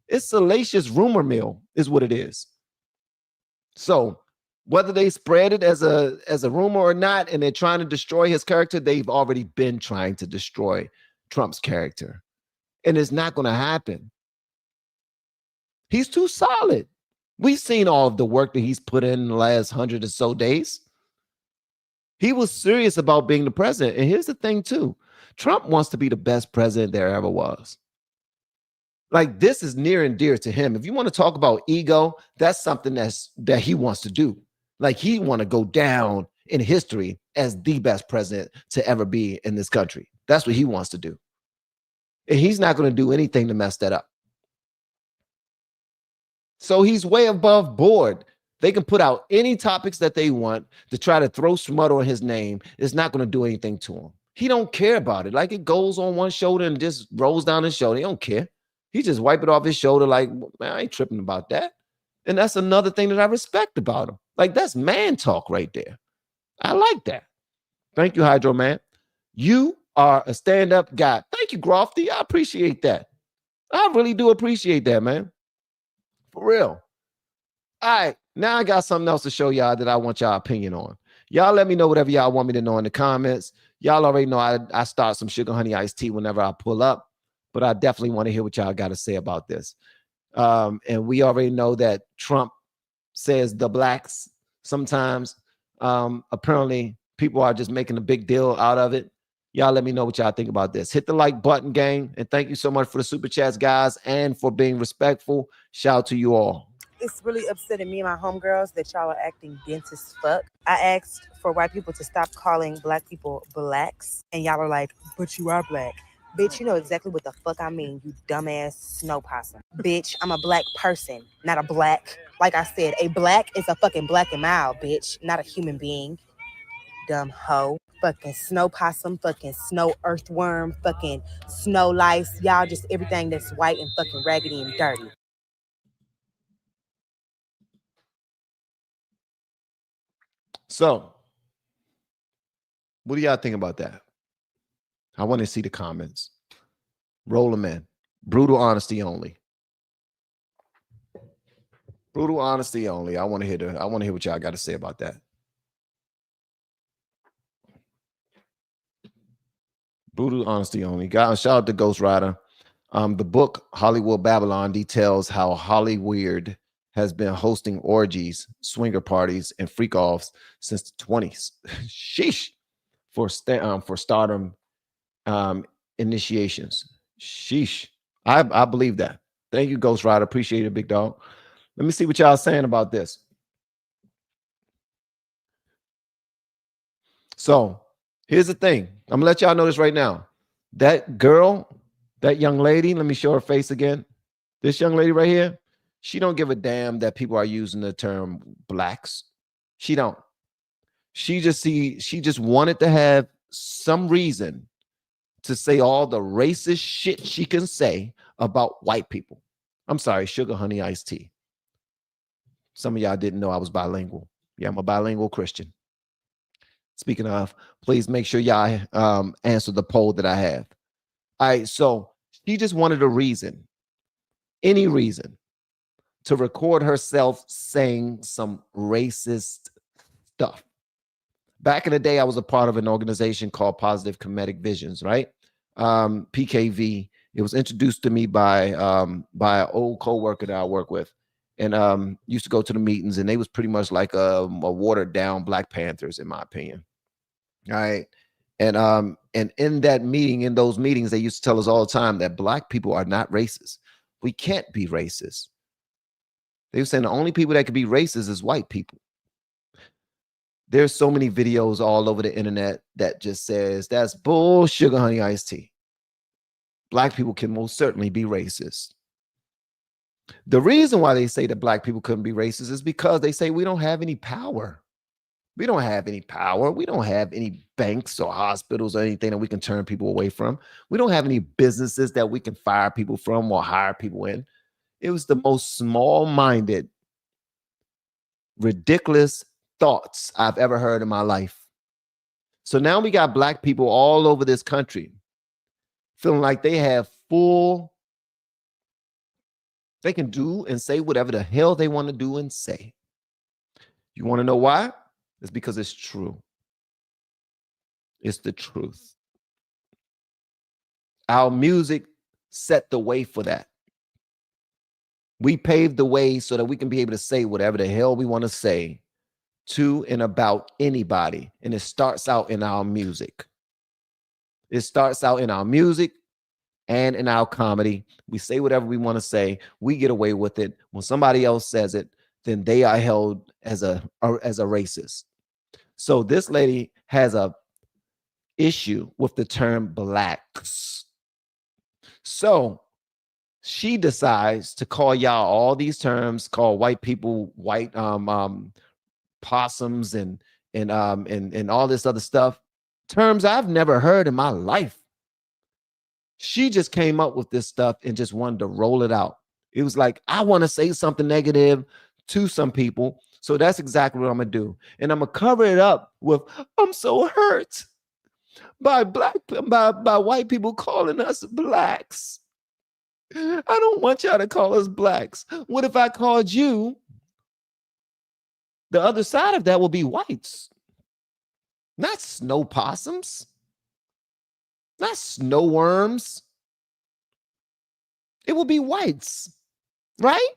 It's salacious rumor mill is what it is. So whether they spread it as a rumor or not, and they're trying to destroy his character, they've already been trying to destroy Trump's character. And it's not going to happen. He's too solid. We've seen all of the work that he's put in the last 100 or so days. He was serious about being the president. And here's the thing, too. Trump wants to be the best president there ever was. Like, this is near and dear to him. If you want to talk about ego, that's something that he wants to do. Like, he want to go down in history as the best president to ever be in this country. That's what he wants to do. And he's not going to do anything to mess that up. So he's way above board. They can put out any topics that they want to try to throw smut on his name. It's not going to do anything to him. He don't care about it. Like, it goes on one shoulder and just rolls down his shoulder. He don't care. He just wipe it off his shoulder like, man, I ain't tripping about that. And that's another thing that I respect about him. Like, that's man talk right there. I like that. Thank you, Hydro Man. You are a stand-up guy. Thank you, Grofty. I appreciate that. I really do appreciate that, man. For real. All right. Now I got something else to show y'all that I want y'all opinion on. Y'all let me know whatever y'all want me to know in the comments. Y'all already know I start some sugar honey iced tea whenever I pull up, but I definitely want to hear what y'all got to say about this. And we already know that Trump says the blacks sometimes. Apparently, people are just making a big deal out of it. Y'all let me know what y'all think about this. Hit the like button, gang. And thank you so much for the super chats, guys, and for being respectful. Shout out to you all. It's really upsetting me and my homegirls that y'all are acting dense as fuck. I asked for white people to stop calling black people blacks, and y'all are like, but you are black. Bitch, you know exactly what the fuck I mean, you dumbass snow possum. Bitch, I'm a black person, not a black. Like I said, a black is a fucking black and mild, bitch, not a human being. Dumb hoe. Fucking snow possum, fucking snow earthworm, fucking snow lice. Y'all just everything that's white and fucking raggedy and dirty. So, what do y'all think about that? I want to see the comments. Roll them in. Brutal honesty only. Brutal honesty only. I want to hear what y'all got to say about that. Brutal honesty only. Guys, shout out to Ghost Rider. The book Hollywood Babylon details how Hollyweird has been hosting orgies, swinger parties, and freak-offs since the 20s. Sheesh. For stardom initiations. Sheesh. I believe that. Thank you, Ghost Rider. Appreciate it, big dog. Let me see what y'all saying about this. So, here's the thing. I'm going to let y'all know this right now. That girl, that young lady, let me show her face again. This young lady right here, she don't give a damn that people are using the term blacks. She don't. She just wanted to have some reason to say all the racist shit she can say about white people. I'm sorry, sugar honey iced tea. Some of y'all didn't know I was bilingual. Yeah, I'm a bilingual Christian. Speaking of, please make sure y'all answer the poll that I have. All right, so she just wanted a reason, any reason, to record herself saying some racist stuff. Back in the day, I was a part of an organization called Positive Comedic Visions, right? PKV. It was introduced to me by an old coworker that I work with, and used to go to the meetings, and they was pretty much like a watered down Black Panthers, in my opinion. All right, and in that meeting, in those meetings, they used to tell us all the time that Black people are not racist. We can't be racist. They were saying the only people that could be racist is white people. There's so many videos all over the internet that just says that's bull sugar honey iced tea. Black people can most certainly be racist. The reason why they say that Black people couldn't be racist is because they say we don't have any power. We don't have any power. We don't have any banks or hospitals or anything that we can turn people away from. We don't have any businesses that we can fire people from or hire people in. It was the most small-minded, ridiculous thoughts I've ever heard in my life. So now we got Black people all over this country feeling like they have they can do and say whatever the hell they want to do and say. You want to know why? It's because it's true. It's the truth. Our music set the way for that. We paved the way so that we can be able to say whatever the hell we want to say to and about anybody. And it starts out in our music. It starts out in our music and in our comedy. We say whatever we want to say. We get away with it. When somebody else says it, then they are held as a racist. So this lady has a issue with the term blacks. So she decides to call y'all all these terms, call white people white possums and all this other stuff, terms I've never heard in my life. She just came up with this stuff and just wanted to roll it out. It was like, I want to say something negative to some people. So that's exactly what I'm going to do. And I'm going to cover it up with, I'm so hurt by white people calling us blacks. I don't want y'all to call us blacks. What if I called you? The other side of that will be whites. Not snow possums. Not snow worms. It will be whites. Right?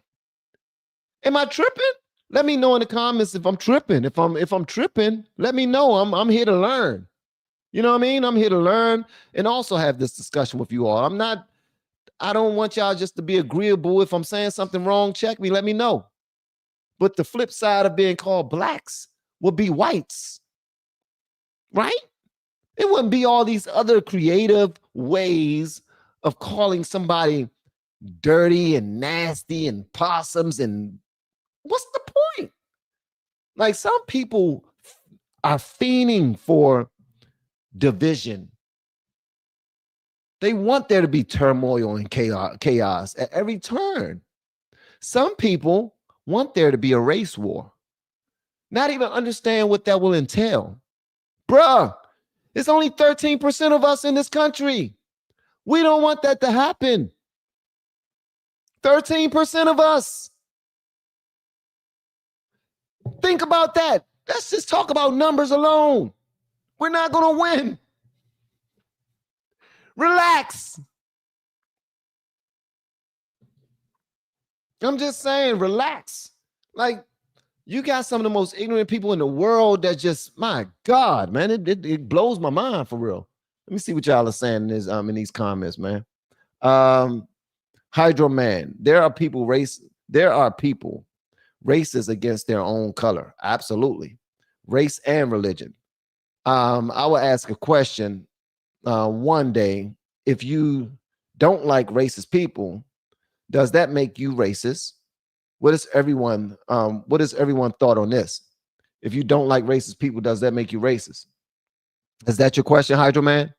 Am I tripping? Let me know in the comments if I'm tripping. If I'm tripping, let me know. I'm here to learn. You know what I mean? I'm here to learn and also have this discussion with you all. I don't want y'all just to be agreeable. If I'm saying something wrong, check me, let me know. But the flip side of being called blacks would be whites. Right? It wouldn't be all these other creative ways of calling somebody dirty and nasty and possums. And what's the point? Like, some people are fiending for division. They want there to be turmoil and chaos at every turn. Some people want there to be a race war, not even understand what that will entail. Bruh, it's only 13% of us in this country. We don't want that to happen. 13% of us. Think about that. Let's just talk about numbers alone. We're not going to win. Relax. I'm just saying, relax. Like, you got some of the most ignorant people in the world that just, my God, man, it blows my mind for real. Let me see what y'all are saying in these comments, man. Hydro Man, there are people racist against their own color. Absolutely. Race and religion. I will ask a question one day. If you don't like racist people, does that make you racist? What is everyone thought on this? If you don't like racist people, does that make you racist? Is that your question, Hydro Man?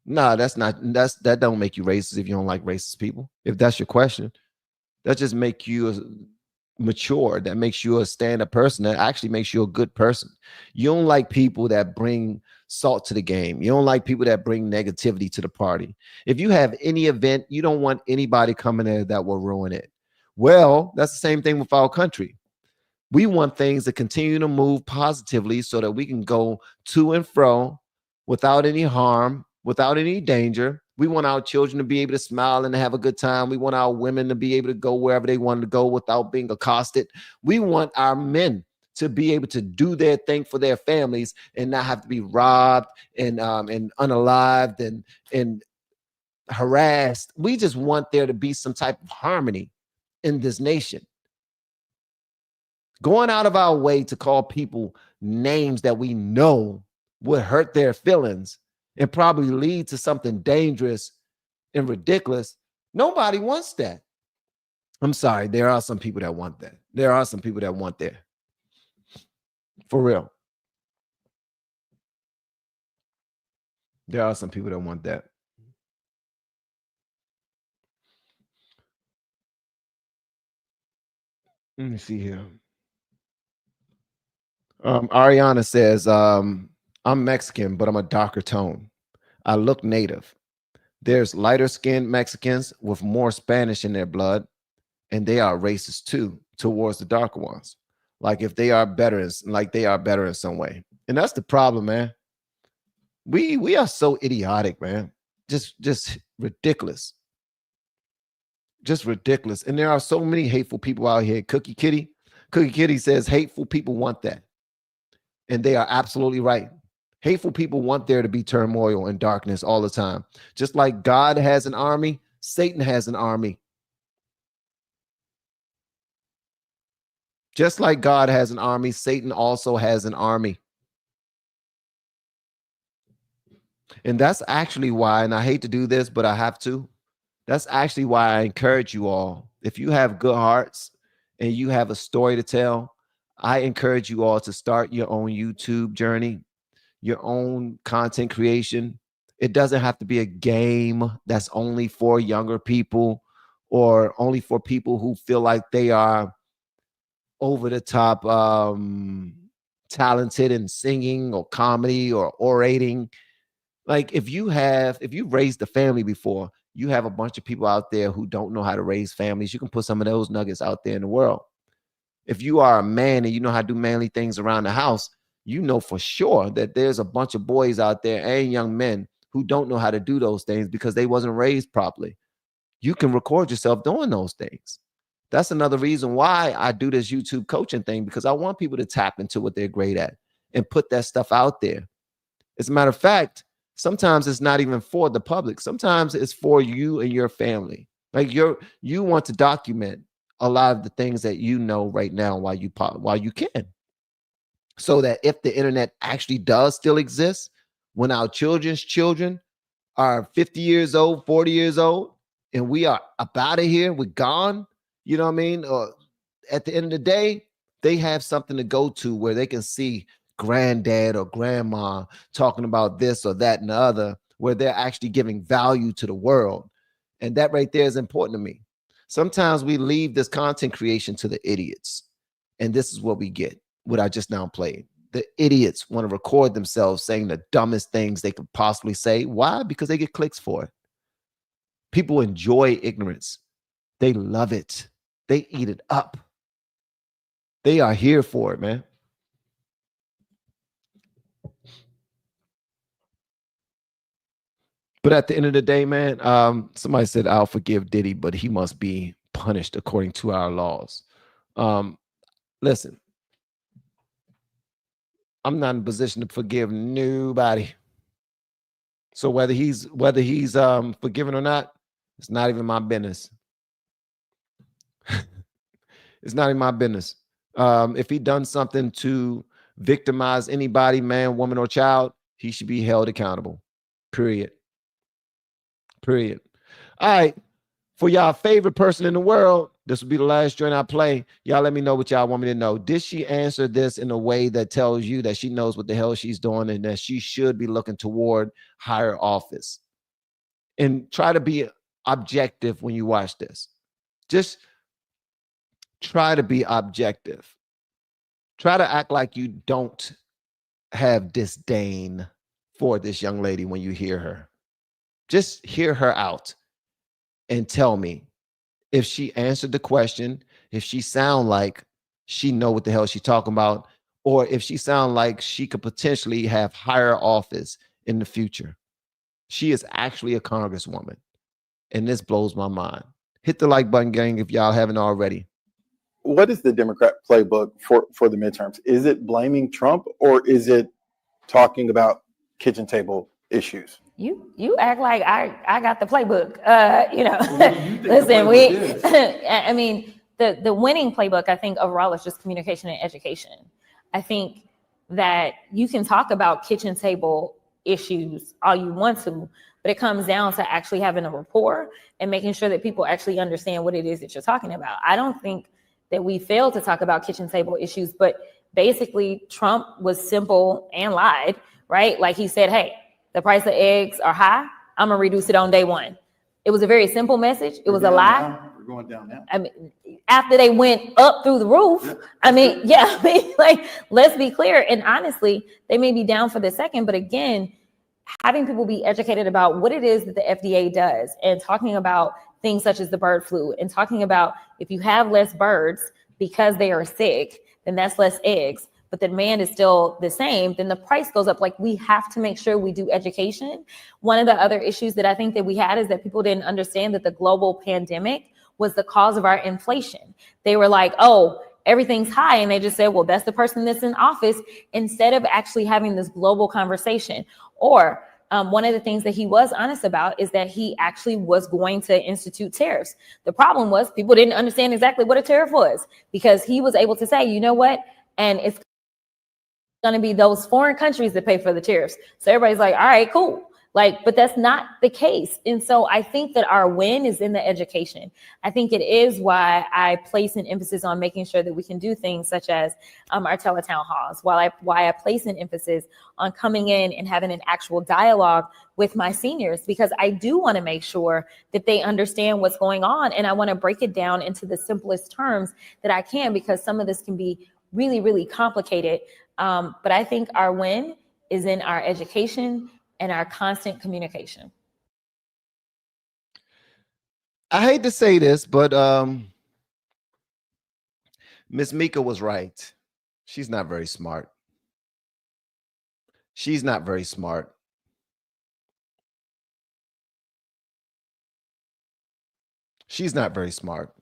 No, that don't make you racist if you don't like racist people. If that's your question, that just make you mature. That makes you a stand-up person. That actually makes you a good person. You don't like people that bring salt to the game. You don't like people that bring negativity to the party. If you have any event, you don't want anybody coming there that will ruin it. Well, that's the same thing with our country. We want things to continue to move positively so that we can go to and fro without any harm, without any danger. We want our children to be able to smile and have a good time. We want our women to be able to go wherever they want to go without being accosted. We want our men to be able to do their thing for their families and not have to be robbed and unalived and harassed. We just want there to be some type of harmony in this nation. Going out of our way to call people names that we know would hurt their feelings and probably lead to something dangerous and ridiculous. Nobody wants that. I'm sorry. There are some people that want that. There are some people that want that. For real. There are some people that want that. Let me see here. Ariana says, I'm Mexican, but I'm a darker tone. I look native. There's lighter skinned Mexicans with more Spanish in their blood, and they are racist too towards the darker ones. Like they are better in some way. And that's the problem, man. We are so idiotic, man. Just ridiculous. Just ridiculous. And there are so many hateful people out here. Cookie Kitty says hateful people want that. And they are absolutely right. Hateful people want there to be turmoil and darkness all the time. Just like God has an army, Satan has an army. Just like God has an army, Satan also has an army. And that's actually why, and I hate to do this, but I have to. That's actually why I encourage you all. If you have good hearts and you have a story to tell, I encourage you all to start your own YouTube journey, your own content creation. It doesn't have to be a game that's only for younger people or only for people who feel like they are over the top talented in singing or comedy or orating. Like if you've raised a family before, you have a bunch of people out there who don't know how to raise families. You can put some of those nuggets out there in the world. If you are a man and you know how to do manly things around the house, you know for sure that there's a bunch of boys out there and young men who don't know how to do those things because they wasn't raised properly. You can record yourself doing those things. That's another reason why I do this YouTube coaching thing, because I want people to tap into what they're great at and put that stuff out there. As a matter of fact, sometimes it's not even for the public. Sometimes it's for you and your family. Like you want to document a lot of the things that you know right now while you can. So that if the internet actually does still exist, when our children's children are 50 years old, 40 years old, and we are up out of here, we're gone, you know what I mean? Or at the end of the day, they have something to go to where they can see granddad or grandma talking about this or that and the other, where they're actually giving value to the world. And that right there is important to me. Sometimes we leave this content creation to the idiots. And this is what we get, what I just now played. The idiots want to record themselves saying the dumbest things they could possibly say. Why? Because they get clicks for it. People enjoy ignorance. They love it. They eat it up. They are here for it, man. But at the end of the day, man, somebody said, I'll forgive Diddy, but he must be punished according to our laws. Listen, I'm not in a position to forgive nobody. So whether he's forgiven or not, it's not even my business. It's not even my business. If he done something to victimize anybody, man, woman, or child, he should be held accountable. Period. All right. For y'all favorite person in the world, this will be the last joint I play. Y'all let me know what y'all want me to know. Did she answer this in a way that tells you that she knows what the hell she's doing and that she should be looking toward higher office? And try to be objective when you watch this. Just try to be objective. Try to act like you don't have disdain for this young lady when you hear her. Just hear her out and tell me if she answered the question, if she sound like she know what the hell she's talking about, or if she sound like she could potentially have higher office in the future. She is actually a congresswoman, and this blows my mind. Hit the like button, gang, if y'all haven't already. What is the Democrat playbook for the midterms? Is it blaming Trump, or is it talking about kitchen table issues? You act like I got the playbook. Listen, I mean, the winning playbook, I think overall is just communication and education. I think that you can talk about kitchen table issues all you want to, but it comes down to actually having a rapport and making sure that people actually understand what it is that you're talking about. I don't think that we failed to talk about kitchen table issues, but basically Trump was simple and lied, right? Like he said, hey, the price of eggs are high. I'm gonna reduce it on day one. It was a very simple message. It was a lie. We're going down now. I mean, after they went up through the roof, like, let's be clear. And honestly, they may be down for the second, but again, having people be educated about what it is that the FDA does and talking about things such as the bird flu and talking about if you have less birds because they are sick, then that's less eggs. But the demand is still the same, then the price goes up. Like, we have to make sure we do education. One of the other issues that I think that we had is that people didn't understand that the global pandemic was the cause of our inflation. They were like, oh, everything's high, and they just say, well, that's the person that's in office, instead of actually having this global conversation. Or one of the things that he was honest about is that he actually was going to institute tariffs. The problem was people didn't understand exactly what a tariff was, because he was able to say, you know what, and it's going to be those foreign countries that pay for the tariffs. So everybody's like, all right, cool. Like, but that's not the case. And so I think that our win is in the education. I think it is why I place an emphasis on making sure that we can do things such as our teletown halls, why I place an emphasis on coming in and having an actual dialogue with my seniors, because I do want to make sure that they understand what's going on. And I want to break it down into the simplest terms that I can, because some of this can be really, really complicated. But I think our win is in our education and our constant communication. I hate to say this, but Miss Mika was right. She's not very smart. She's not very smart. She's not very smart.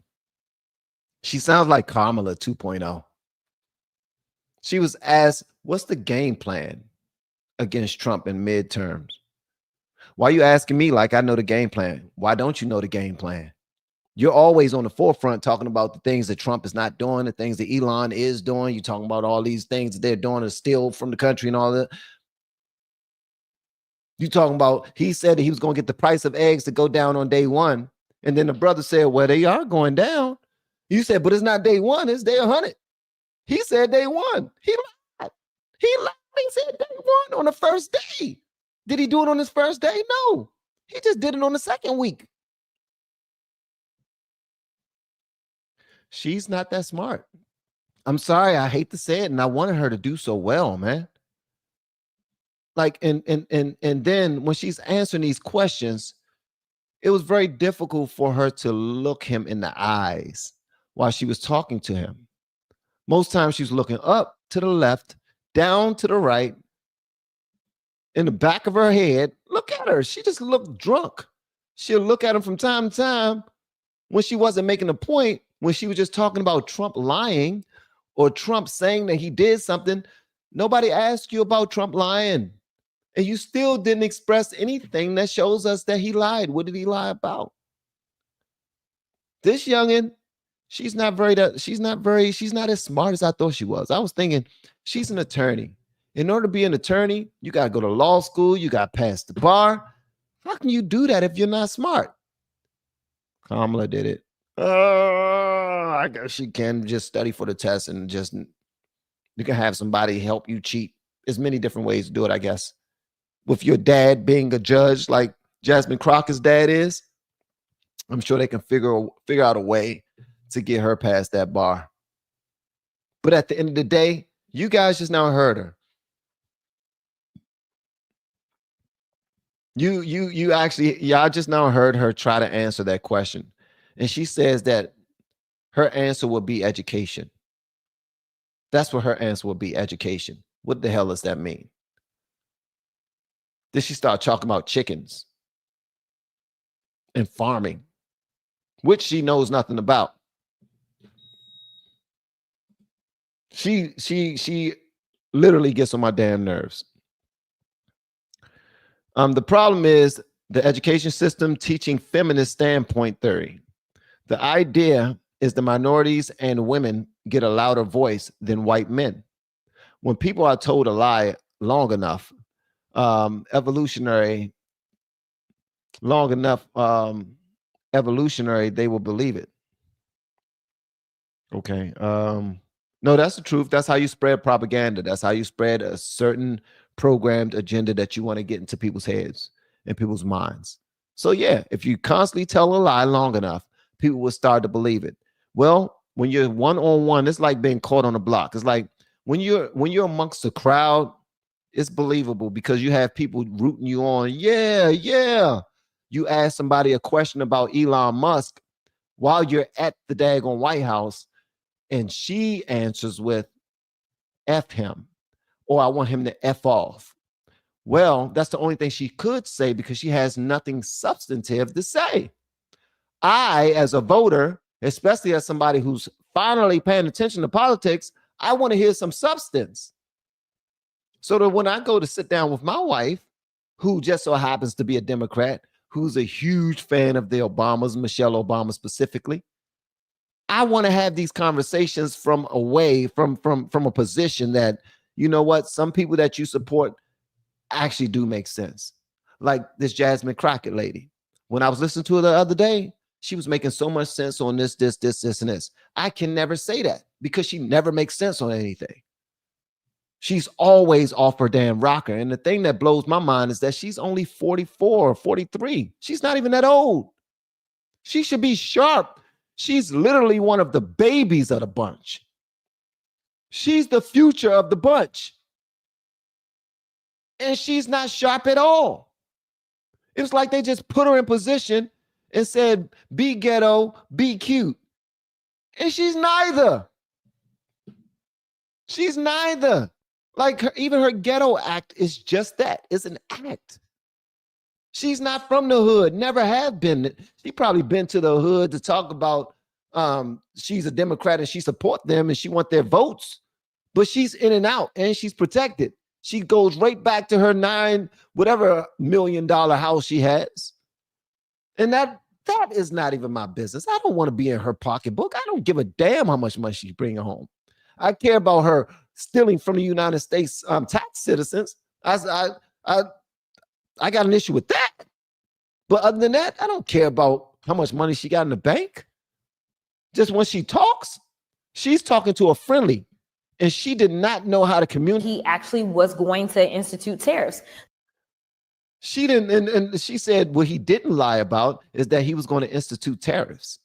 She sounds like Kamala 2.0. She was asked, what's the game plan against Trump in midterms? Why are you asking me like I know the game plan? Why don't you know the game plan? You're always on the forefront talking about the things that Trump is not doing, the things that Elon is doing. You're talking about all these things that they're doing to steal from the country and all that. You talking about, he said that he was going to get the price of eggs to go down on day one. And then the brother said, well, they are going down. You said, but it's not day one, it's day 100. He said day one. He lied. He said day one on the first day. Did he do it on his first day? No. He just did it on the second week. She's not that smart. I'm sorry. I hate to say it. And I wanted her to do so well, man. Like, and then when she's answering these questions, it was very difficult for her to look him in the eyes while she was talking to him. Most times she's looking up to the left, down to the right, in the back of her head. Look at her. She just looked drunk. She'll look at him from time to time when she wasn't making a point, when she was just talking about Trump lying or Trump saying that he did something. Nobody asked you about Trump lying. And you still didn't express anything that shows us that he lied. What did he lie about? This youngin', she's not as smart as I thought she was. I was thinking she's an attorney. In order to be an attorney, you got to go to law school. You got to pass the bar. How can you do that if you're not smart? Kamala did it. I guess she can just study for the test and just, you can have somebody help you cheat. There's many different ways to do it, I guess. With your dad being a judge like Jasmine Crockett's dad is, I'm sure they can figure out a way to get her past that bar. But at the end of the day, you guys just now heard her. Y'all just now heard her try to answer that question. And she says that her answer will be education. That's what her answer will be, education. What the hell does that mean? Then she started talking about chickens and farming, which she knows nothing about. She literally gets on my damn nerves. The problem is the education system teaching feminist standpoint theory. The idea is the minorities and women get a louder voice than white men. When people are told a lie long enough, evolutionary, they will believe it. Okay. No, that's the truth. That's how you spread propaganda. That's how you spread a certain programmed agenda that you want to get into people's heads and people's minds. So yeah, if you constantly tell a lie long enough, people will start to believe it. Well, when you're one-on-one, it's like being caught on a block. It's like when you're amongst the crowd, it's believable because you have people rooting you on. Yeah. You ask somebody a question about Elon Musk while you're at the daggone White House, and she answers with F him, or I want him to F off. Well, that's the only thing she could say because she has nothing substantive to say. I, as a voter, especially as somebody who's finally paying attention to politics, I want to hear some substance. So that when I go to sit down with my wife, who just so happens to be a Democrat, who's a huge fan of the Obamas, Michelle Obama specifically, I want to have these conversations from a position that, you know what, some people that you support actually do make sense. Like this Jasmine Crockett lady. When I was listening to her the other day, she was making so much sense on this, and this. I can never say that because she never makes sense on anything. She's always off her damn rocker. And the thing that blows my mind is that she's only 44 or 43. She's not even that old. She should be sharp. She's literally one of the babies of the bunch. She's the future of the bunch. And she's not sharp at all. It's like they just put her in position and said, be ghetto, be cute. And she's neither. She's neither. Like even her ghetto act is just that. It's an act. She's not from the hood, never have been. She probably been to the hood to talk about she's a Democrat and she support them and she want their votes. But she's in and out and she's protected. She goes right back to her $9 million house she has. And that is not even my business. I don't want to be in her pocketbook. I don't give a damn how much money she's bringing home. I care about her stealing from the United States tax citizens. I got an issue with that. But other than that, I don't care about how much money she got in the bank. Just when she talks, she's talking to a friendly, and she did not know how to communicate. He actually was going to institute tariffs. She didn't, and she said what he didn't lie about is that he was going to institute tariffs.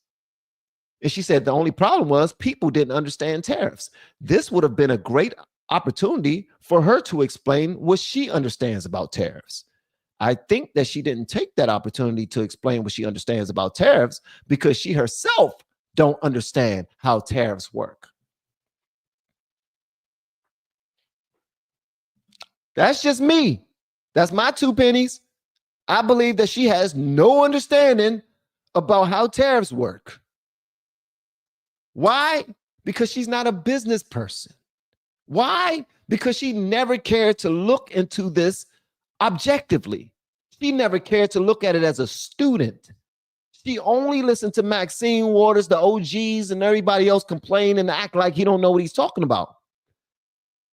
And she said the only problem was people didn't understand tariffs. This would have been a great opportunity for her to explain what she understands about tariffs. I think that she didn't take that opportunity to explain what she understands about tariffs because she herself don't understand how tariffs work. That's just me. That's my 2 pennies. I believe that she has no understanding about how tariffs work. Why? Because she's not a business person. Why? Because she never cared to look into this objectively. She never cared to look at it as a student. She only listened to Maxine Waters, the OGs, and everybody else complain and act like he don't know what he's talking about.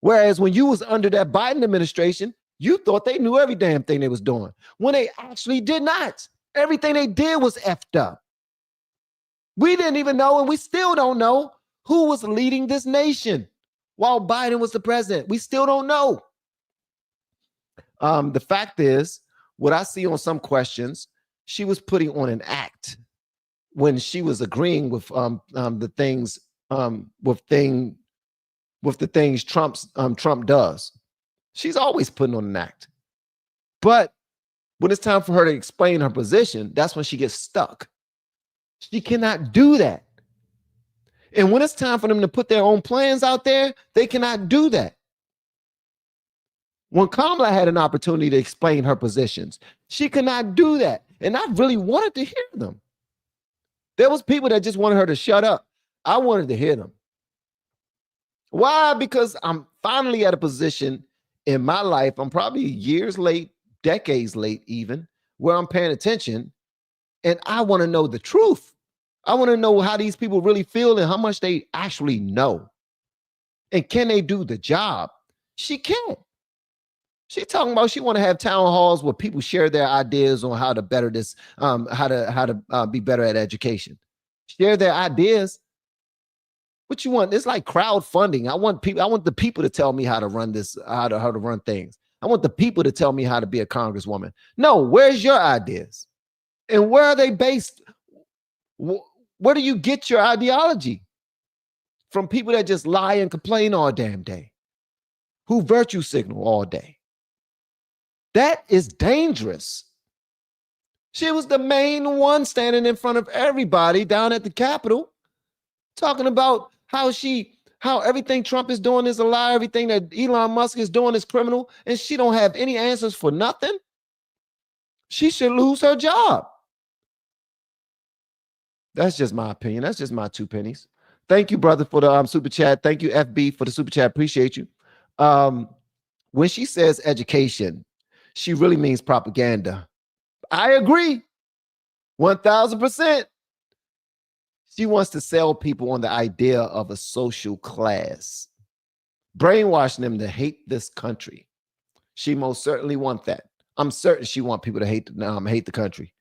Whereas when you was under that Biden administration, you thought they knew every damn thing they was doing when they actually did not. Everything they did was effed up. We didn't even know, and we still don't know who was leading this nation while Biden was the president. We still don't know. The fact is, what I see on some questions, she was putting on an act when she was agreeing with the things Trump does. She's always putting on an act. But when it's time for her to explain her position, that's when she gets stuck. She cannot do that. And when it's time for them to put their own plans out there, they cannot do that. When Kamala had an opportunity to explain her positions, she could not do that. And I really wanted to hear them. There was people that just wanted her to shut up. I wanted to hear them. Why? Because I'm finally at a position in my life, I'm probably years late, decades late even, where I'm paying attention, and I want to know the truth. I want to know how these people really feel and how much they actually know. And can they do the job? She can't. She's talking about she want to have town halls where people share their ideas on how to better this, how to be better at education. Share their ideas. What you want? It's like crowdfunding. I want the people to tell me how to run this, how to run things. I want the people to tell me how to be a congresswoman. No, where's your ideas? And where are they based? Where do you get your ideology? From people that just lie and complain all damn day, who virtue signal all day. That is dangerous. She was the main one standing in front of everybody down at the Capitol, talking about how everything Trump is doing is a lie, everything that Elon Musk is doing is criminal, and she don't have any answers for nothing. She should lose her job. That's just my opinion. That's just my 2 pennies. Thank you, brother, for the super chat. Thank you, FB, for the super chat. Appreciate you. When she says education, she really means propaganda. I agree. 1000%. She wants to sell people on the idea of a social class, brainwashing them to hate this country. She most certainly wants that. I'm certain she wants people to hate the country,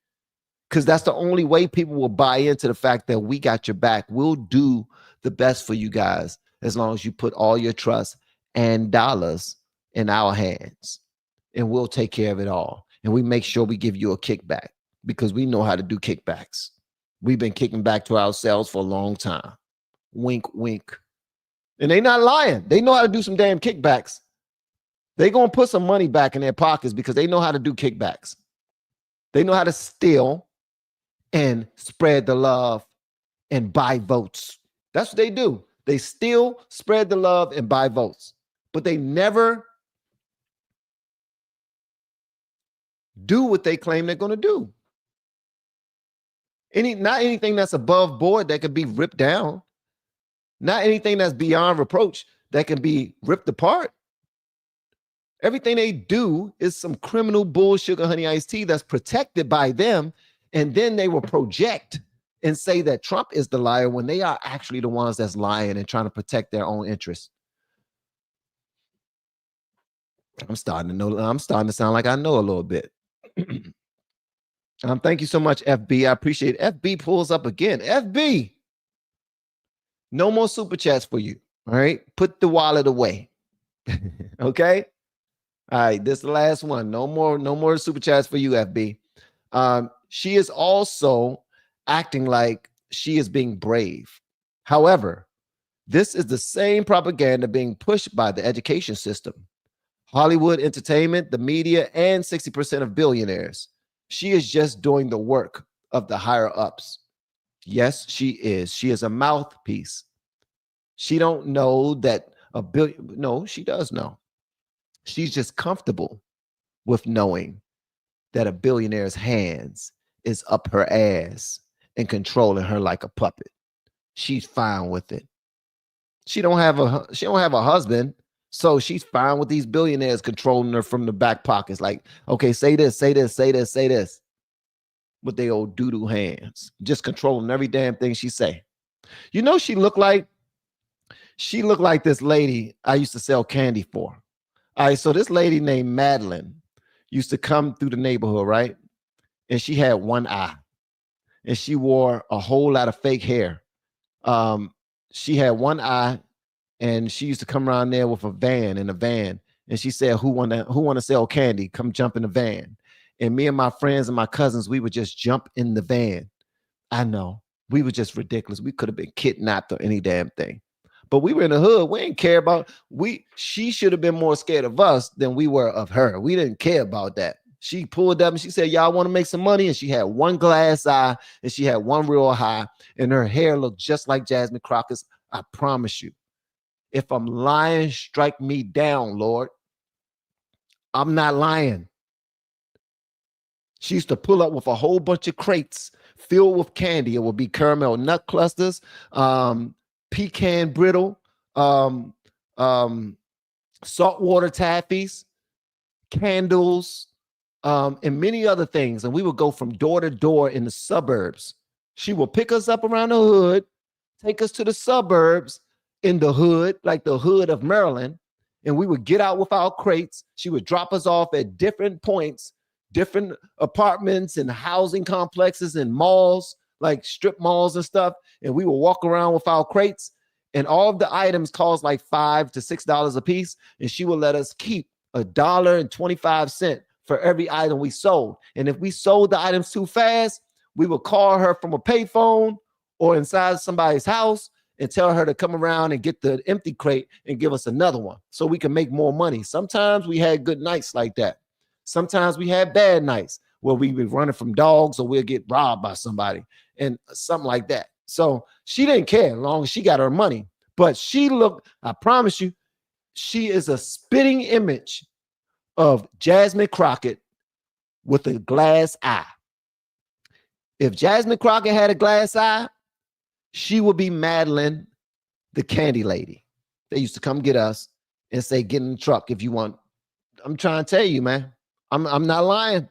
because that's the only way people will buy into the fact that we got your back. We'll do the best for you guys as long as you put all your trust and dollars in our hands, and we'll take care of it all. And we make sure we give you a kickback because we know how to do kickbacks. We've been kicking back to ourselves for a long time. Wink, wink. And they not lying. They know how to do some damn kickbacks. They're going to put some money back in their pockets because they know how to do kickbacks. They know how to steal and spread the love and buy votes. That's what they do. They steal, spread the love, and buy votes. But they never do what they claim they're going to do. Not anything that's above board that could be ripped down. Not anything that's beyond reproach that can be ripped apart. Everything they do is some criminal bull sugar honey iced tea that's protected by them. And then they will project and say that Trump is the liar when they are actually the ones that's lying and trying to protect their own interests. I'm starting to sound like I know a little bit. Thank you so much, FB. I appreciate it. FB pulls up again. FB, no more super chats for you. All right, put the wallet away. Okay. All right, this is the last one. No more super chats for you, FB. She is also acting like she is being brave. However, this is the same propaganda being pushed by the education system, Hollywood, entertainment, the media, and 60% of billionaires. She is just doing the work of the higher ups. Yes, she is. She is a mouthpiece. She don't know that no, she does know. She's just comfortable with knowing that a billionaire's hands is up her ass and controlling her like a puppet. She's fine with it. She don't have a husband, so she's fine with these billionaires controlling her from the back pockets. Like, okay, say this, say this, say this, say this, with their old doo-doo hands, just controlling every damn thing she say. You know, she looked like this lady I used to sell candy for. All right, so this lady named Madeline used to come through the neighborhood, right? And she had one eye, and she wore a whole lot of fake hair. She had one eye, and she used to come around there with a van, and she said, who want to sell candy? Come jump in the van. And me and my friends and my cousins, we would just jump in the van. I know, we were just ridiculous. We could have been kidnapped or any damn thing. But we were in the hood. We didn't care about she should have been more scared of us than we were of her. We didn't care about that. She pulled up and she said, y'all want to make some money? And she had one glass eye and she had one real high, and her hair looked just like Jasmine Crockett's. I promise you. If I'm lying, strike me down, Lord. I'm not lying. She used to pull up with a whole bunch of crates filled with candy. It would be caramel nut clusters, pecan brittle, saltwater taffies, candles, and many other things. And we would go from door to door in the suburbs. She would pick us up around the hood, take us to the suburbs in the hood, like the hood of Maryland. And we would get out with our crates. She would drop us off at different points, different apartments and housing complexes and malls, like strip malls and stuff. And we would walk around with our crates, and all of the items cost like $5 to $6 a piece. And she would let us keep $1.25 for every item we sold. And if we sold the items too fast, we would call her from a payphone or inside somebody's house and tell her to come around and get the empty crate and give us another one so we can make more money. Sometimes we had good nights like that. Sometimes we had bad nights where we were running from dogs or we'll get robbed by somebody and something like that. So she didn't care as long as she got her money. But she looked, I promise you, she is a spitting image of Jasmine Crockett with a glass eye. If Jasmine Crockett had a glass eye, she would be Madeline the candy lady. They used to come get us and say, get in the truck if you want. I'm trying to tell you, man. I'm not lying.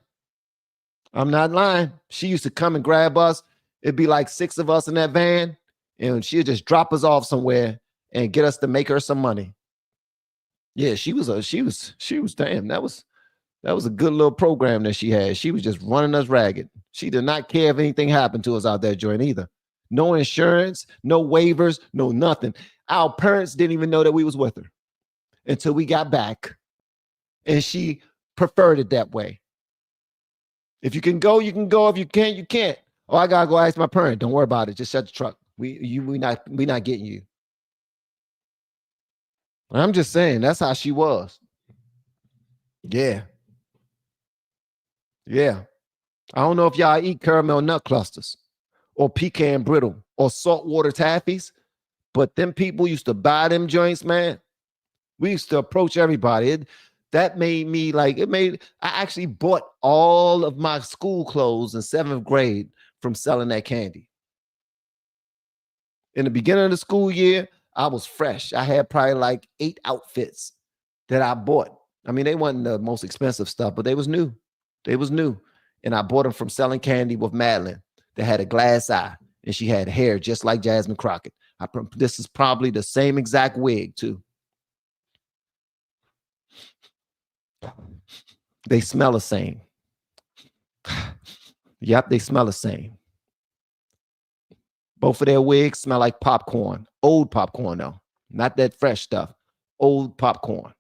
I'm not lying. She used to come and grab us. It'd be like 6 of us in that van, and she'd just drop us off somewhere and get us to make her some money. Yeah, she was damn. That was a good little program that she had. She was just running us ragged. She did not care if anything happened to us out there, joint either. No insurance, no waivers, no nothing. Our parents didn't even know that we was with her until we got back, and she preferred it that way. If you can go, you can go. If you can't, you can't. Oh, I gotta go ask my parent. Don't worry about it. Just shut the truck. We not getting you. I'm just saying that's how she was. Yeah. Yeah. I don't know if y'all eat caramel nut clusters or pecan brittle or saltwater taffies, but them people used to buy them joints, man. We used to approach everybody. That made me I actually bought all of my school clothes in 7th grade from selling that candy. In the beginning of the school year, I was fresh. I had probably like 8 outfits that I bought. I mean, they weren't the most expensive stuff, but they was new. They was new. And I bought them from selling candy with Madeline that had a glass eye, and she had hair just like Jasmine Crockett. This is probably the same exact wig, too. They smell the same. Yep, they smell the same. Both of their wigs smell like popcorn. Old popcorn, though. Not that fresh stuff. Old popcorn.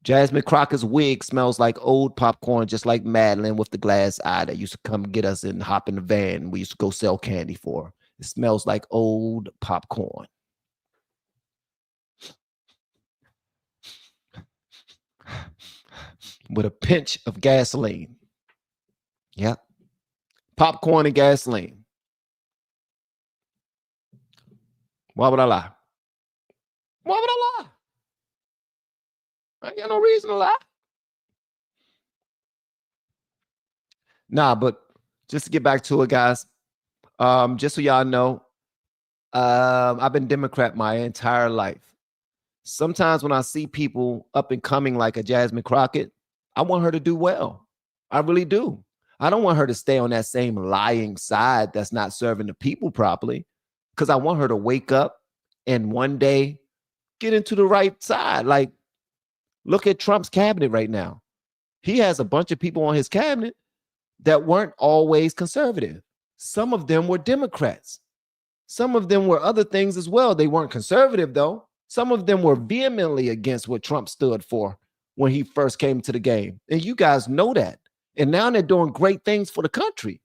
Jasmine Crockett's wig smells like old popcorn, just like Madeline with the glass eye that used to come get us and hop in the van. We used to go sell candy for her. It smells like old popcorn. With a pinch of gasoline. Yep. Popcorn and gasoline. Why would I lie? Why would I lie? I ain't got no reason to lie. Nah, but just to get back to it, guys, just so y'all know, I've been Democrat my entire life. Sometimes when I see people up and coming like a Jasmine Crockett, I want her to do well. I really do. I don't want her to stay on that same lying side that's not serving the people properly, because I want her to wake up and one day get into the right side. Like, look at Trump's cabinet right now. He has a bunch of people on his cabinet that weren't always conservative. Some of them were Democrats. Some of them were other things as well. They weren't conservative, though. Some of them were vehemently against what Trump stood for when he first came to the game. And you guys know that. And now they're doing great things for the country.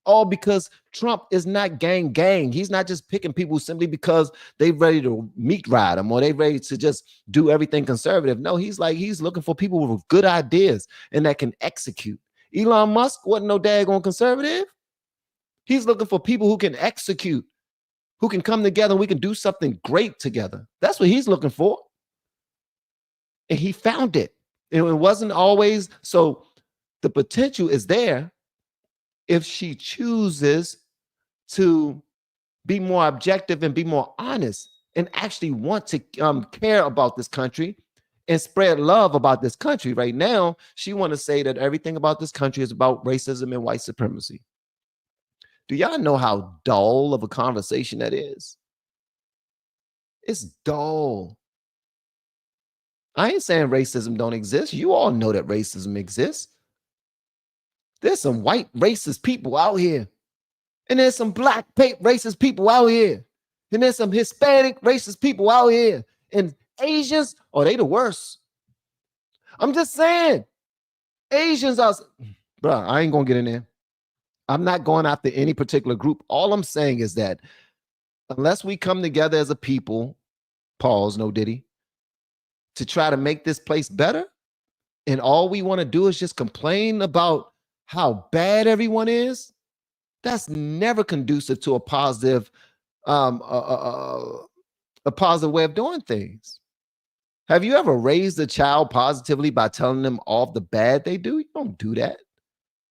All because Trump is not gang. He's not just picking people simply because they're ready to meat ride him or they're ready to just do everything conservative. No, he's looking for people with good ideas and that can execute. Elon Musk wasn't no daggone conservative. He's looking for people who can execute, who can come together and we can do something great together. That's what he's looking for. And he found it. And it wasn't always, so the potential is there if she chooses to be more objective and be more honest and actually want to care about this country and spread love about this country. Right now, she want to say that everything about this country is about racism and white supremacy. Do y'all know how dull of a conversation that is? It's dull. I ain't saying racism don't exist. You all know that racism exists. There's some white racist people out here. And there's some black racist people out here. And there's some Hispanic racist people out here. And Asians, they the worst. I'm just saying. Asians are, bro, I ain't going to get in there. I'm not going after any particular group. All I'm saying is that unless we come together as a people, pause, no Diddy, to try to make this place better, and all we want to do is just complain about how bad everyone is, that's never conducive to a positive, a positive way of doing things. Have you ever raised a child positively by telling them all the bad they do? You don't do that.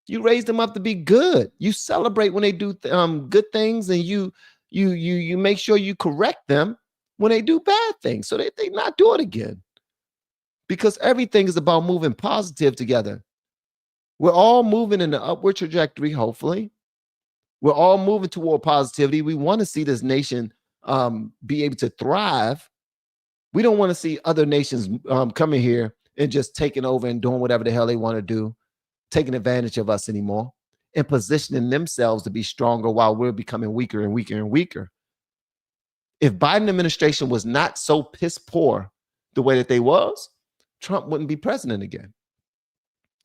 You raise them up to be good. You celebrate when they do good things, and you you make sure you correct them when they do bad things so that they not do it again. Because everything is about moving positive together. We're all moving in the upward trajectory, hopefully. We're all moving toward positivity. We want to see this nation be able to thrive. We don't want to see other nations coming here and just taking over and doing whatever the hell they want to do, taking advantage of us anymore, and positioning themselves to be stronger while we're becoming weaker and weaker and weaker. If Biden administration was not so piss poor the way that they was, Trump wouldn't be president again.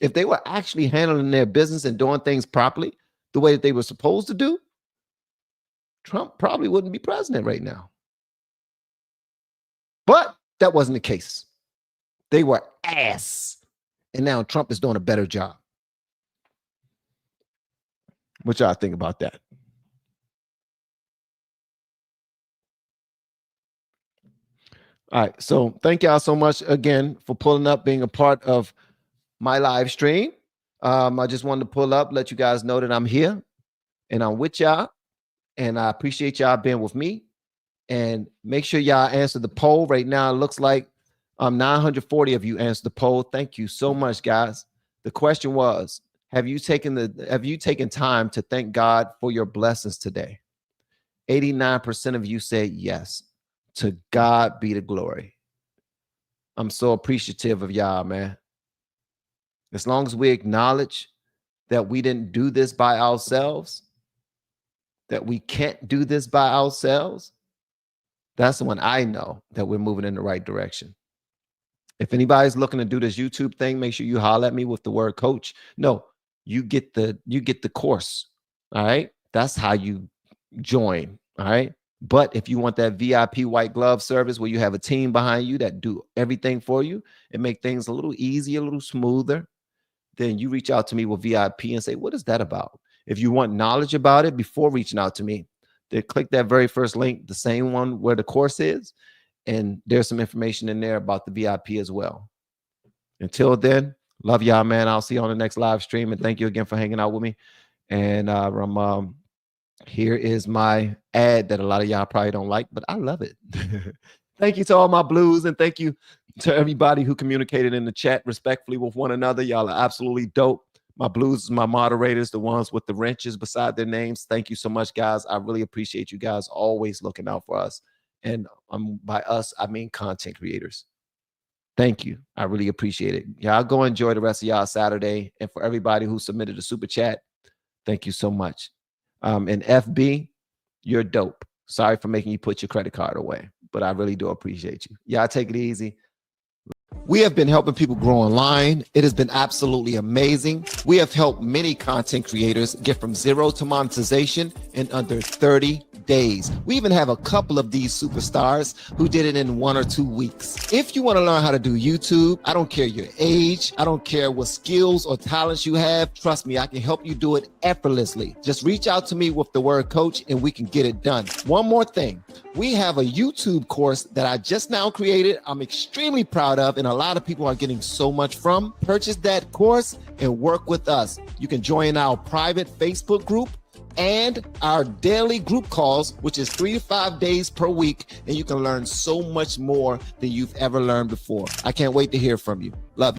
If they were actually handling their business and doing things properly the way that they were supposed to do, Trump probably wouldn't be president right now. But that wasn't the case. They were ass. And now Trump is doing a better job. What y'all think about that? All right. So thank y'all so much again for pulling up, being a part of my live stream. I just wanted to pull up, let you guys know that I'm here and I'm with y'all. And I appreciate y'all being with me. And make sure y'all answer the poll. Right now, it looks like 940 of you answered the poll. Thank you so much, guys. The question was, have you taken time to thank God for your blessings today? 89% of you said yes. To God be the glory. I'm so appreciative of y'all, man. As long as we acknowledge that we didn't do this by ourselves, that we can't do this by ourselves, that's when I know that we're moving in the right direction. If anybody's looking to do this YouTube thing, make sure you holler at me with the word coach. No, you get the course. All right. That's how you join. All right. But if you want that VIP white glove service where you have a team behind you that do everything for you and make things a little easier, a little smoother, then you reach out to me with VIP and say, what is that about? If you want knowledge about it before reaching out to me, then click that very first link, the same one where the course is, and there's some information in there about the VIP as well. Until then, love y'all, man. I'll see you on the next live stream, and thank you again for hanging out with me. And here is my ad that a lot of y'all probably don't like, but I love it. Thank you to all my blues, and thank you to everybody who communicated in the chat respectfully with one another. Y'all are absolutely dope. My blues, my moderators, the ones with the wrenches beside their names. Thank you so much, guys. I really appreciate you guys always looking out for us. And by us, I mean content creators. Thank you. I really appreciate it. Y'all go enjoy the rest of y'all Saturday. And for everybody who submitted a super chat, thank you so much. And FB, you're dope. Sorry for making you put your credit card away, but I really do appreciate you. Y'all take it easy. We have been helping people grow online. It has been absolutely amazing. We have helped many content creators get from zero to monetization in under 30 days. We even have a couple of these superstars who did it in 1 or 2 weeks. If you want to learn how to do YouTube, I don't care your age, I don't care what skills or talents you have. Trust me, I can help you do it effortlessly. Just reach out to me with the word coach and we can get it done. One more thing. We have a YouTube course that I just now created. I'm extremely proud of, and a lot of people are getting so much from. Purchase that course and work with us. You can join our private Facebook group and our daily group calls, which is 3 to 5 days per week, and you can learn so much more than you've ever learned before. I can't wait to hear from you. Love you.